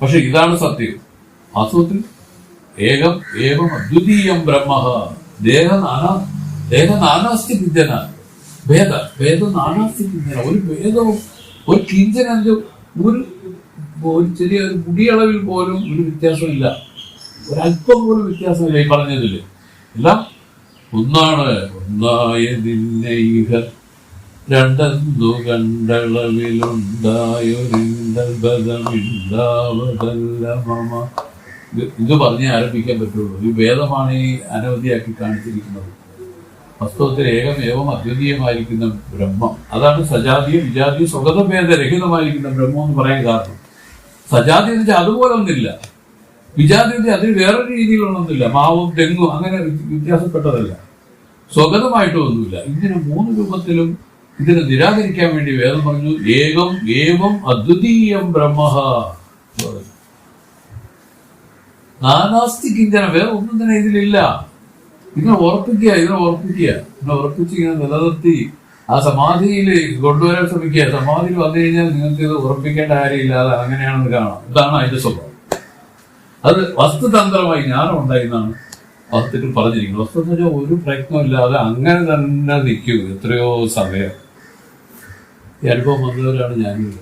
പക്ഷെ ഇതാണ് സത്യം. വാസ്തവത്തിൽ ഏകം ഏവം അദ്വിതീയം ബ്രഹ്മ ദേഹ നാനാസ്തി കിഞ്ചന ഭേദ നാനാസ്തി കിഞ്ചന. ഒരു ഭേദവും ഒരു കിഞ്ചന ഒരു ചെറിയ ഒരു മുടിയളവിൽ പോലും ഒരു വ്യത്യാസമില്ല. ഒരല്പം പോലും വ്യത്യാസമില്ല. ഈ പറഞ്ഞതില് എല്ലാം ഒന്നാണ്. ഒന്നായതിന്നെ ഇഹ രണ്ടെന്നു കണ്ടളവിലുണ്ടായൊരിന്തൽബദമിണ്ടാവതല്ല മമ. ഇത് പറഞ്ഞേ ആരംഭിക്കാൻ പറ്റുള്ളൂ. ഈ ഭേദമാണ് ഈ അനവധിയാക്കി കാണിച്ചിരിക്കുന്നത്. വാസ്തവത്തിൽ ഏകം ഏവം അദ്വിതീയമായിരിക്കുന്ന ബ്രഹ്മം. അതാണ് സജാതീയ വിജാതീയ സ്വഗതഭേദരഹിതമായിരിക്കുന്ന ബ്രഹ്മം എന്ന് പറയാൻ കാരണം. സജാതി എന്ന് വെച്ചാൽ അതുപോലെ ഒന്നില്ല. വിജാതി എന്ന് അതിന് വേറൊരു രീതിയിലുള്ളൊന്നുമില്ല. മാവും തെങ്ങും അങ്ങനെ വ്യത്യാസപ്പെട്ടതല്ല. സ്വഗതമായിട്ടും ഒന്നുമില്ല. ഇങ്ങനെ മൂന്ന് രൂപത്തിലും ഇതിനെ നിരാകരിക്കാൻ വേണ്ടി വേദം പറഞ്ഞു ഏകം ഏവം അദ്വിതീയം ബ്രഹ്മ. നാനാസ്തി കിഞ്ചന. വേറെ ഒന്നും തന്നെ ഇതിലില്ല. ഇതിനെ ഉറപ്പിച്ച് ഇങ്ങനെ നിലനിർത്തി ആ സമാധിയിൽ കൊണ്ടുവരാൻ ശ്രമിക്കുക. സമാധിയിൽ വന്നു കഴിഞ്ഞാൽ നിങ്ങൾക്ക് ഇത് ഉറപ്പിക്കേണ്ട കാര്യമില്ലാതെ അങ്ങനെയാണെന്ന് കാണാം. ഇതാണ് അതിന്റെ സ്വഭാവം. അത് വസ്തുതന്ത്രമായി ജ്ഞാനം ഉണ്ടായിരുന്നാണ് വസ്തുക്കൾ പറഞ്ഞിരിക്കുന്നത്. വസ്തു എന്ന് വെച്ചാൽ ഒരു പ്രയത്നമില്ലാതെ അങ്ങനെ തന്നെ നിൽക്കൂ എത്രയോ സമയം. ഈ അനുഭവം വന്നവരാണ് ഞാനും.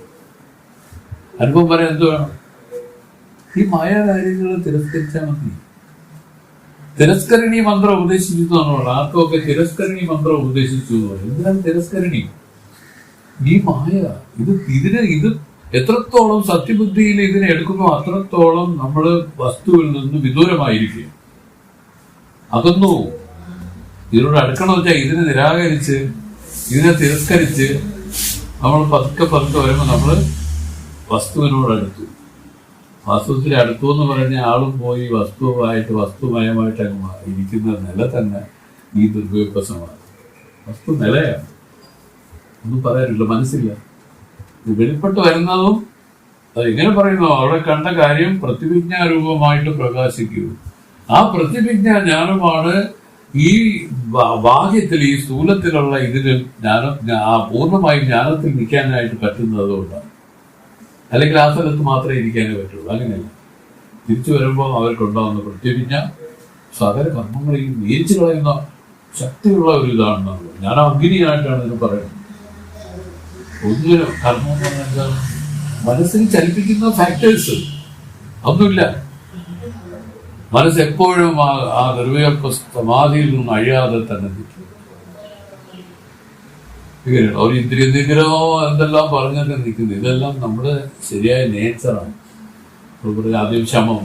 അനുഭവം പറയാൻ എന്ത് വേണം? ഈ മായ കാര്യങ്ങൾ തിരസ്കരിച്ചാൽ മതി. തിരസ്കരണി മന്ത്രം ഉപദേശിച്ചു എന്നാണ് പറയുന്നത്. ആർക്കൊക്കെ തിരസ്കരണി മന്ത്രം ഉപദേശിച്ചു എന്ന് പറയും. എന്തിനാണ് തിരസ്കരണി? ഈ മായ ഇത് എത്രത്തോളം സത്യബുദ്ധിയിൽ ഇതിനെ എടുക്കുന്നു അത്രത്തോളം നമ്മൾ വസ്തുവിൽ നിന്ന് വിദൂരമായിരിക്കും. അതൊന്നു ഇതിനോട് അടുക്കണം വെച്ചാൽ ഇതിനെ നിരാകരിച്ച് ഇതിനെ തിരസ്കരിച്ച് നമ്മൾ പതുക്കെ വരുമ്പോൾ നമ്മൾ വസ്തുവിനോട് അടുത്തു. വാസ്തവത്തിൽ അടുത്തു എന്ന് പറഞ്ഞ ആളും പോയി വസ്തുമയമായിട്ട് അങ്ങ് ഇരിക്കുന്ന നില തന്നെ ഈ ദുർവിപ്രസമാണ്. വസ്തു നിലയാണ്, ഒന്നും പറയാനില്ല, മനസ്സില്ല. വെളിപ്പെട്ട് വരുന്നതും അത് എങ്ങനെ പറയുന്നു? അവിടെ കണ്ട കാര്യം പ്രതിവിജ്ഞാരൂപമായിട്ട് പ്രകാശിക്കൂ. ആ പ്രതിവിജ്ഞാ ജ്ഞാനമാണ് ഈ ബാഹ്യത്തിൽ ഈ സ്ഥൂലത്തിലുള്ള ഇതിന് പൂർണ്ണമായി ജ്ഞാനത്തിൽ നിൽക്കാനായിട്ട് പറ്റുന്നത് കൊണ്ടാണ്. അല്ലെങ്കിൽ ആ സ്ഥലത്ത് മാത്രമേ ഇരിക്കാനേ പറ്റുള്ളൂ. അങ്ങനെയല്ല. തിരിച്ചു വരുമ്പോൾ അവർക്കുണ്ടാകുന്ന പ്രതിവിജ്ഞ സകല കർമ്മങ്ങളെയും നീച്ചു കളയുന്ന ശക്തിയുള്ള ഒരു ഇതാണെന്നാണ്. ഞാൻ അഗ്നിയായിട്ടാണ് ഇത് പറയുന്നത്. ഒന്നിനും കർമ്മം എന്ന് പറഞ്ഞാൽ മനസ്സിൽ ചലിപ്പിക്കുന്ന ഫാക്ടേഴ്സ് ഒന്നുമില്ല. മനസ്സെപ്പോഴും ആ നിർവികൽപ്പ സമാധിയിൽ നിന്നും അഴിയാതെ തന്നെ നിൽക്കും. ഒരു ഇന്ദ്രിയ നിഗ്രഹമോ എന്തെല്ലാം പറഞ്ഞൊക്കെ നിൽക്കുന്നത് ഇതെല്ലാം നമ്മുടെ ശരിയായ നേച്ചറാണ്. ആദ്യം ശമം,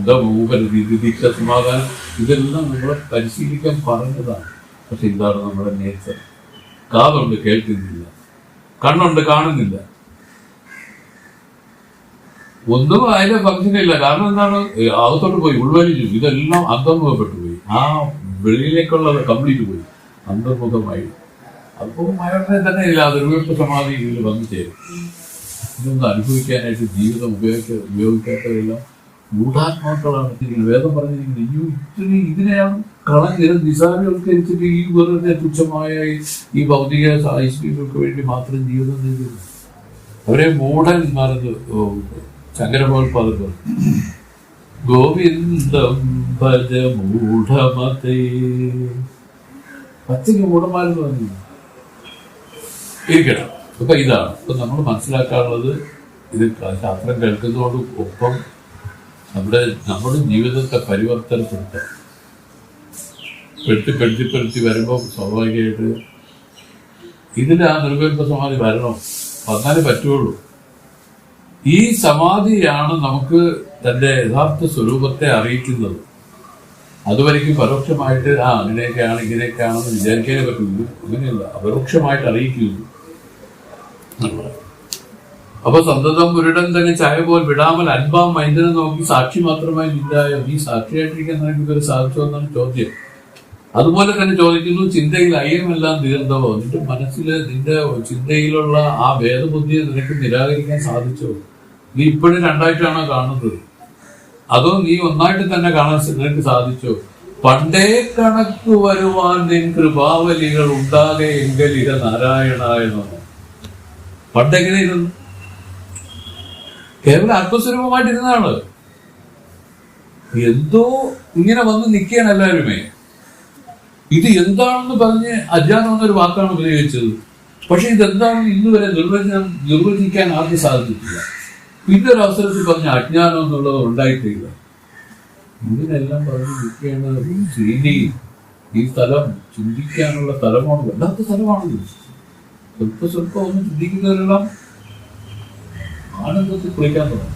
സമാധാനം ഇതെല്ലാം നമ്മളെ പരിശീലിക്കാൻ പറഞ്ഞതാണ്. പക്ഷെ ഇതാണ് നമ്മുടെ നേച്ചർ. കാതുണ്ട്, കേൾക്കുന്നില്ല. കണ്ണുണ്ട്, കാണുന്നില്ല. ഒന്നും അതിന്റെ ഫംഗ്ഷനില്ല. കാരണം എന്താണ്? അകത്തോട്ട് പോയി ഉൾവലിച്ചു. ഇതെല്ലാം അന്തർമുഖപ്പെട്ടു പോയി. ആ വെളിയിലേക്കുള്ളത് കംപ്ലീറ്റ് പോയി, അന്തർമുഖമായി. അപ്പം അയാളുടെ തന്നെ ഇല്ല നിർവികൽപ്പ സമാധി ഇതിൽ വന്നു ചേരും. ഇതൊന്നും അനുഭവിക്കാനായിട്ട് ജീവിതം ഉപയോഗിക്കാത്തതെല്ലാം ഗൂഢാത്മാക്കളാണ്. വേദം പറഞ്ഞിരിക്കുന്നത് ഇതിനെയാണ് നിസാരവൽക്കരിച്ചിട്ട് ഈ വെറുതെ തുച്ഛമായ ഈ ഭൗതിക ഐശ്വര്യങ്ങൾക്ക് വേണ്ടി മാത്രം ജീവിതം നൽകുന്നു. അവരെ മൂഢന്മാരെന്ന് ശങ്കരഭഗവത്പാദർ പറഞ്ഞു, ഗോവിന്ദം ഭജ മൂഢമതേ. പച്ചയ്ക്ക് മൂഢന്മാരെന്ന് പറഞ്ഞു ഇരിക്കണം. അപ്പൊ ഇതാണ് ഇപ്പൊ നമ്മൾ മനസ്സിലാക്കാനുള്ളത്. ഇത് ശാസ്ത്രം കേൾക്കുന്നതോടൊപ്പം നമ്മുടെ ജീവിതത്തെ പരിവർത്തനപ്പെടുത്താം. പെടുത്തി വരുമ്പോൾ സ്വാഭാവികമായിട്ട് ഇതിൽ ആ നിർവികൽപ്പ സമാധി വന്നാലേ പറ്റുള്ളൂ. ഈ സമാധിയാണ് നമുക്ക് തന്റെ യഥാർത്ഥ സ്വരൂപത്തെ അറിയിക്കുന്നത്. അതുവരെയ്ക്കും പരോക്ഷമായിട്ട് അങ്ങനെയൊക്കെയാണ് ഇങ്ങനെയൊക്കെയാണെന്ന് വിചാരിക്കാനേ പറ്റുള്ളൂ. അങ്ങനെയല്ല, അപരോക്ഷമായിട്ട് അറിയിക്കുന്നു. അപ്പൊ സന്തതം പുരുടൻ തന്നെ ചായ പോൽ വിടാമൽ അൻപാം മൈന്ദനെ നോക്കി സാക്ഷി മാത്രമായി നിന്റായോ, നീ സാക്ഷിയായിട്ടിരിക്കാൻ നിനക്കൊരു സാധിച്ചോ എന്നാണ് ചോദ്യം. അതുപോലെ തന്നെ ചോദിക്കുന്നു, ചിന്തയിൽ അയ്യമെല്ലാം തീർന്നവോ, നിന്റെ നിന്റെ ചിന്തയിലുള്ള ആ ഭേദബുദ്ധിയെ നിനക്ക് നിരാകരിക്കാൻ സാധിച്ചോ? നീ ഇപ്പോഴും രണ്ടായിട്ടാണോ കാണുന്നത്, അതോ നീ ഒന്നായിട്ട് തന്നെ കാണാൻ നിനക്ക് സാധിച്ചോ? പണ്ടേ കണക്ക് വരുവാൻ നിൻ കൃപാവലികൾ ഉണ്ടാകെ എങ്കലിക നാരായണായെന്നോ. പണ്ടെങ്ങനെ ഇരുന്നു? കേവലം ആത്മസ്വരൂപമായിട്ടിരുന്നാണ്. എന്തോ ഇങ്ങനെ വന്ന് നിൽക്കുകയാണ് എല്ലാവരുമേ. ഇത് എന്താണെന്ന് പറഞ്ഞ് അജ്ഞാനം എന്നൊരു വാക്കാണ് ഉപയോഗിച്ചത്. പക്ഷെ ഇതെന്താണെന്ന് ഇന്നുവരെ നിർവചിക്കാൻ ആർക്കും സാധിച്ചിട്ടില്ല. പിന്നെ ഒരു അവസരത്തിൽ പറഞ്ഞ അജ്ഞാനം എന്നുള്ളത് ഉണ്ടായിട്ടില്ല. ഇതിനെല്ലാം പറഞ്ഞ് നിൽക്കുകയാണ് ശ്രീനി. ഈ സ്ഥലം ചിന്തിക്കാനുള്ള സ്ഥലമാണ്, വല്ലാത്ത സ്ഥലമാണിത്. സ്വല്പം ഒന്നും ചിന്തിക്കുന്നവരെല്ലാം ആനന്ദത്തിൽ കുളിക്കാൻ തുടങ്ങും.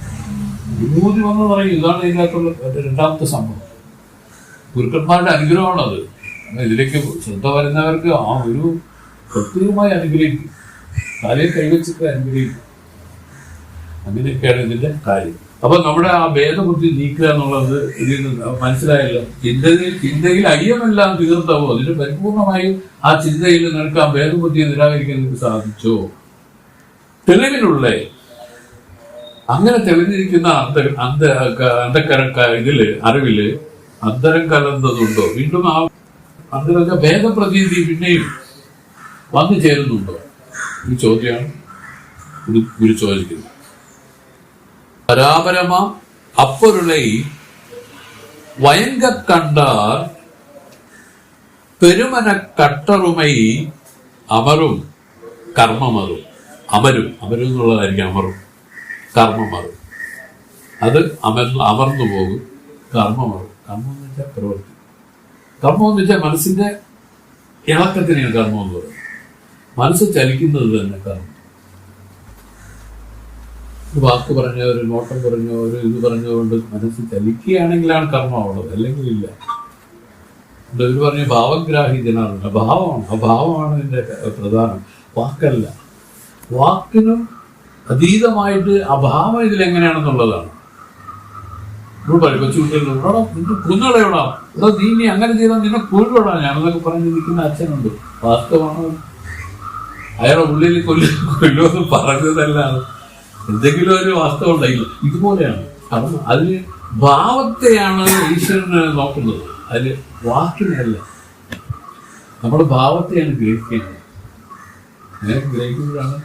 വിഭൂതി വന്ന് പറയും. ഇതാണ് ഇതിനകത്തുള്ള രണ്ടാമത്തെ സംഭവം. ഗുരുക്കന്മാരുടെ അനുഗ്രഹമാണത്. ഇതിലേക്ക് ശ്രദ്ധ വരുന്നവർക്ക് ആ ഒരു പ്രത്യേകമായി അനുഗ്രഹിക്കും. തലയിൽ കൈവച്ചിട്ട് അനുഗ്രഹിക്കും. അങ്ങനെയൊക്കെയാണ് ഇതിന്റെ കാര്യം. അപ്പൊ നമ്മുടെ ആ ഭേദബുദ്ധി നീക്കുക എന്നുള്ളത് ഇതിൽ മനസ്സിലായല്ലോ. ചിന്തയിൽ അയ്യമെല്ലാം തീർത്തവോ, അതിന് പരിപൂർണമായും ആ ചിന്തയിൽ നിനക്ക് ആ ഭേദബുദ്ധിയെ നിരാകരിക്കാൻ നിനക്ക് സാധിച്ചോ? തെളിവിനുള്ള അങ്ങനെ തെളിഞ്ഞിരിക്കുന്ന ഇതില് അറിവില് അന്തരം കലർന്നതുണ്ടോ? വീണ്ടും ആ അന്തരൊക്കെ ഭേദപ്രതീതി പിന്നെയും വന്നു ചേരുന്നുണ്ടോ? ഈ ചോദ്യമാണ് ഗുരു ചോദിക്കുന്നത്. പരാപരമാ அப்பொருளை வயங்க கண்டார் பெருமன கட்டറുமை അമരും കർമ്മമറും. അമരും എന്നുള്ളതായിരിക്കും അമറും. കർമ്മമറും അത് അമർന്നു പോകും. കർമ്മമറും. കർമ്മം എന്ന് വെച്ചാൽ പ്രവൃത്തി. കർമ്മം എന്ന് വെച്ചാൽ മനസ്സിന്റെ ഇളക്കത്തിനെയാണ് കർമ്മം എന്ന് പറയുന്നത്. മനസ്സ് ചലിക്കുന്നത് തന്നെ കർമ്മം. ഒരു വാക്ക് പറഞ്ഞോ, ഒരു നോട്ടം പറഞ്ഞോ, ഒരു ഇത് പറഞ്ഞുകൊണ്ട് മനസ്സ് ചലിക്കുകയാണെങ്കിലാണ് കർമ്മമുള്ളത്, അല്ലെങ്കിൽ ഇല്ല. ഇവർ പറഞ്ഞ ഭാവഗ്രാഹീജനാണ്. ഭാവമാണ്. ആ ഭാവമാണ് ഇതിന്റെ പ്രധാനം, വാക്കല്ല. വാക്കിനും അതീതമായിട്ട് അഭാവം ഇതിലെങ്ങനെയാണെന്നുള്ളതാണ്. നമ്മൾ പറയും കൊച്ചുകുട്ടികളോടാ നിന്റെ കുന്നുകളെവിടാ, എടാ നീ ഇനി അങ്ങനെ ചെയ്താൽ നിന്നെ കൊല്ലുവിടാ ഞാനെന്നൊക്കെ പറഞ്ഞ് നിൽക്കുന്ന അച്ഛനുണ്ട്. വാസ്തവമാണ്. അയാളെ ഉള്ളിൽ കൊല്ലുമെന്ന് പറഞ്ഞതല്ലാതെ എന്തെങ്കിലും ഒരു വാസ്തവം ഉണ്ടായില്ല. ഇതുപോലെയാണ്. കാരണം അതിന് ഭാവത്തെയാണ് ഈശ്വരന് നോക്കുന്നത്, അതിന് വാക്കിനല്ല. നമ്മുടെ ഭാവത്തെയാണ് ഗ്രഹിക്കേണ്ടത്. അങ്ങനെ ഗ്രഹിക്കുമ്പോഴാണ്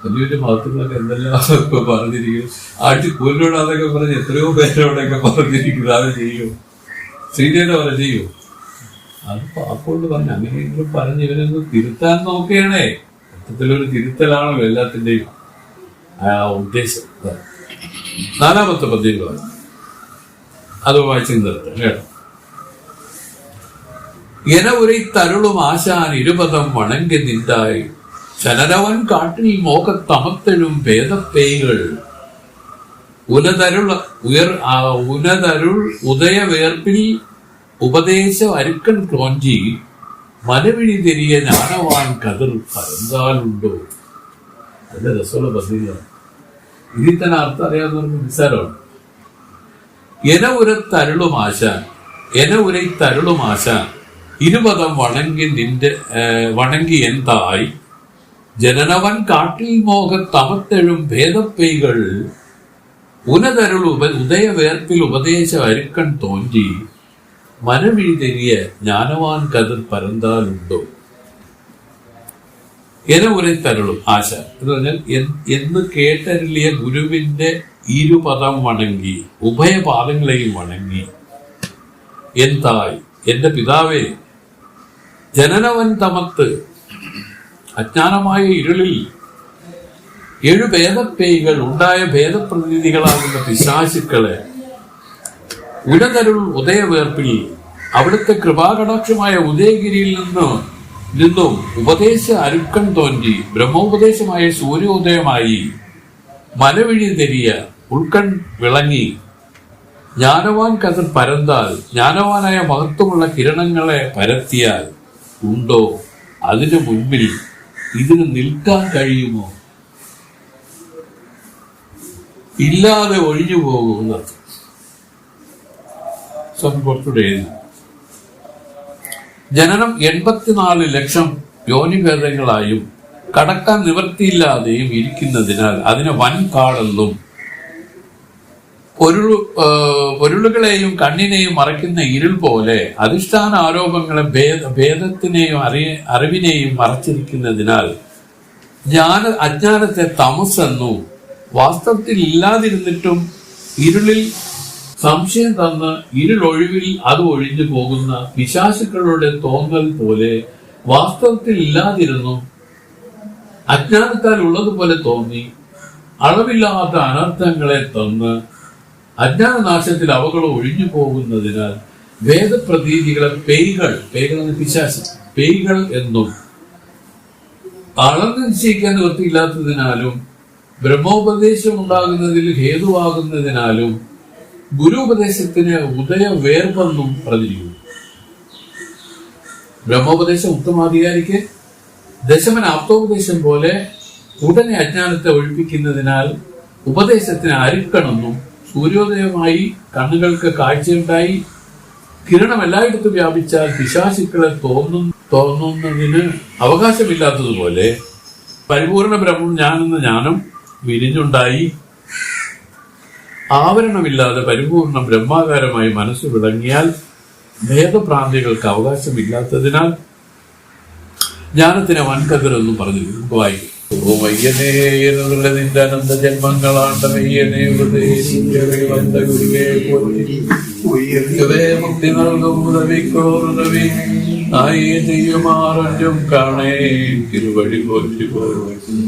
വലിയൊരു മഹത്വങ്ങളൊക്കെ എന്തെല്ലാം പറഞ്ഞിരിക്കും. ആഴ്ച കൊല്ലോടാന്നൊക്കെ പറഞ്ഞ് എത്രയോ പേരോടൊക്കെ പറഞ്ഞിരിക്കുന്നത്. അത് ചെയ്യൂ, ശ്രീജയുടെ പോലെ ചെയ്യൂ. അത് വാക്കുകൊണ്ട് പറഞ്ഞു. അങ്ങനെയെങ്കിലും പറഞ്ഞ് ഇവരൊന്ന് തിരുത്താൻ നോക്കുകയാണേ. മൊത്തത്തിലൊരു തിരുത്തലാണല്ലോ എല്ലാത്തിൻ്റെയും ഉദ്ദേശം. നാലാമത്തെ പദ്യങ്ങളാണ്, അത് വായിച്ചു നിർത്താം കേട്ടോ. എന ഉரை തരുളും ആശാൻ ഇരുപദം വണങ്കി നിന്റായി ശനരവൻ കാട്ടിൽ മോകത്തമത്തഴും ഭേദപ്പേകൾ ഉനതരുൾ ഉദയവേർപ്പിൽ ഉപദേശ അരുക്കൻ ക്ലോഞ്ചി മനവിഴി തെരിയ ജ്ഞാനവാൻ കതിർ പരന്താലുണ്ടോ. നല്ല രസമുള്ള പദ്ധതിയാണ്. ഇതിൽ തന്നെ അർത്ഥം അറിയാവുന്നവർക്ക് നിസ്സാരമാണ്. എന ഉരത്തരുളും ആശാൻ ഇരുപദം വണങ്ങി എന്തായി ജനനവൻ കാട്ടിൽ മോഹത്തമത്തെഴും ഭേദപ്പെയ്കൾ ഉനതരുൾ ഉദയവേർപ്പിൽ ഉപദേശ അരുക്കൺ തോന്റി മനവിഴി തെരിയ ജ്ഞാനവാൻ കതിർ പരന്താലുണ്ടോ എന ഉരത്തരുളും ആശ എന്ന് പറഞ്ഞാൽ എന്ന് കേട്ടരുളിയ ഗുരുവിന്റെ ഇരുപദം വണങ്ങി ഉഭയപാദങ്ങളെയും വണങ്ങി എന്തായി എന്റെ പിതാവേ ജനനവൻ തമത്ത് അജ്ഞാനമായ ഇരുളിൽ 7 ഭേദപ്പേയ്കൾ ഉണ്ടായ ഭേദപ്രതിനിധികളാകുന്ന പിശാചുക്കളെ ഉടതരുൾ ഉദയവേർപ്പിൽ അവിടുത്തെ കൃപാകടാക്ഷമായ ഉദയഗിരിയിൽ നിന്നും ഉപദേശ അരുക്കൺ തോന്റി ബ്രഹ്മോപദേശമായ സൂര്യോദയമായി മലവിഴി തെരിയ ഉൾക്കൺ വിളങ്ങി ജ്ഞാനവാൻ കതിർ പരന്താൽ ജ്ഞാനവാനായ മഹത്വമുള്ള കിരണങ്ങളെ പരത്തിയാൽ ഉണ്ടോ അതിനു മുൻപിൽ ഇതിന് നിൽക്കാൻ കഴിയുമോ? ഇല്ലാതെ ഒഴിഞ്ഞു പോകുന്നത് കുറച്ചുകൂടെ ജനനം 84 ലക്ഷം യോനിഭേദങ്ങളായും കടക്കാൻ നിവൃത്തിയില്ലാതെയും ഇരിക്കുന്നതിനാൽ അതിനെ വൻകാടെന്നും പൊരുളുകളെയും കണ്ണിനെയും മറയ്ക്കുന്ന ഇരുൾ പോലെ അധിഷ്ഠാന ആരോപങ്ങളെ ഭേദത്തിനെയും അറിവിനെയും മറച്ചിരിക്കുന്നതിനാൽ അജ്ഞാനത്തെ തമസ്സെന്നും വാസ്തവത്തിൽ ഇല്ലാതിരുന്നിട്ടും ഇരുളിൽ സംശയം തന്ന് ഇരുളൊഴിവിൽ അത് ഒഴിഞ്ഞു പോകുന്ന പിശാചുക്കളുടെ തോന്നൽ പോലെ വാസ്തവത്തിൽ ഇല്ലാതിരുന്നു അജ്ഞാനത്താൽ ഉള്ളതുപോലെ തോന്നി അളവില്ലാത്ത അനർത്ഥങ്ങളെ തന്ന് അജ്ഞാനനാശത്തിൽ അവകൾ ഒഴിഞ്ഞു പോകുന്നതിനാൽ വേദപ്രതീതികളെ പേയ്കൾ എന്ന പിശാച് പേയ്കൾ എന്നും അളന്ന് നിശ്ചയിക്കാൻ നിവൃത്തിയില്ലാത്തതിനാലും ബ്രഹ്മോപദേശം ഉണ്ടാകുന്നതിൽ ഹേതുവാകുന്നതിനാലും ഗുരുപദേശത്തിന് ഉദയവേർപ്പെന്നും പറഞ്ഞിരിക്കുന്നു. ബ്രഹ്മോപദേശം ഉത്തമാധികാരിക്ക് ദശമൻ ആപ്തോപദേശം പോലെ ഉടനെ അജ്ഞാനത്തെ ഒഴിപ്പിക്കുന്നതിനാൽ ഉപദേശത്തിന് അരുക്കണമെന്നും സൂര്യോദയമായി കണ്ണുകൾക്ക് കാഴ്ചയുണ്ടായി കിരണം എല്ലായിടത്തും വ്യാപിച്ചാൽ പിശാചുക്കളെ തോന്നുന്നതിന് അവകാശമില്ലാത്തതുപോലെ പരിപൂർണ ബ്രഹ്മം ഞാനെന്ന ജ്ഞാനം വിരിഞ്ഞുണ്ടായി ആവരണമില്ലാതെ പരിപൂർണ ബ്രഹ്മാകാരമായി മനസ്സ് വിളങ്ങിയാൽ ഭേദഭ്രാന്തികൾക്ക് അവകാശമില്ലാത്തതിനാൽ ജ്ഞാനത്തിന് വൻകതിരെന്നും പറഞ്ഞു നമുക്ക് വായിക്കും. നിന്റെ അനന്ത ജന്മങ്ങളാണ്ടമയ്യനെ മുക്തി നൽകും ഉദവിക്കോറുദവി ആയേ ചെയ്യുമാറും കാണേ തിരുവഴി പോറ്റി പോകും.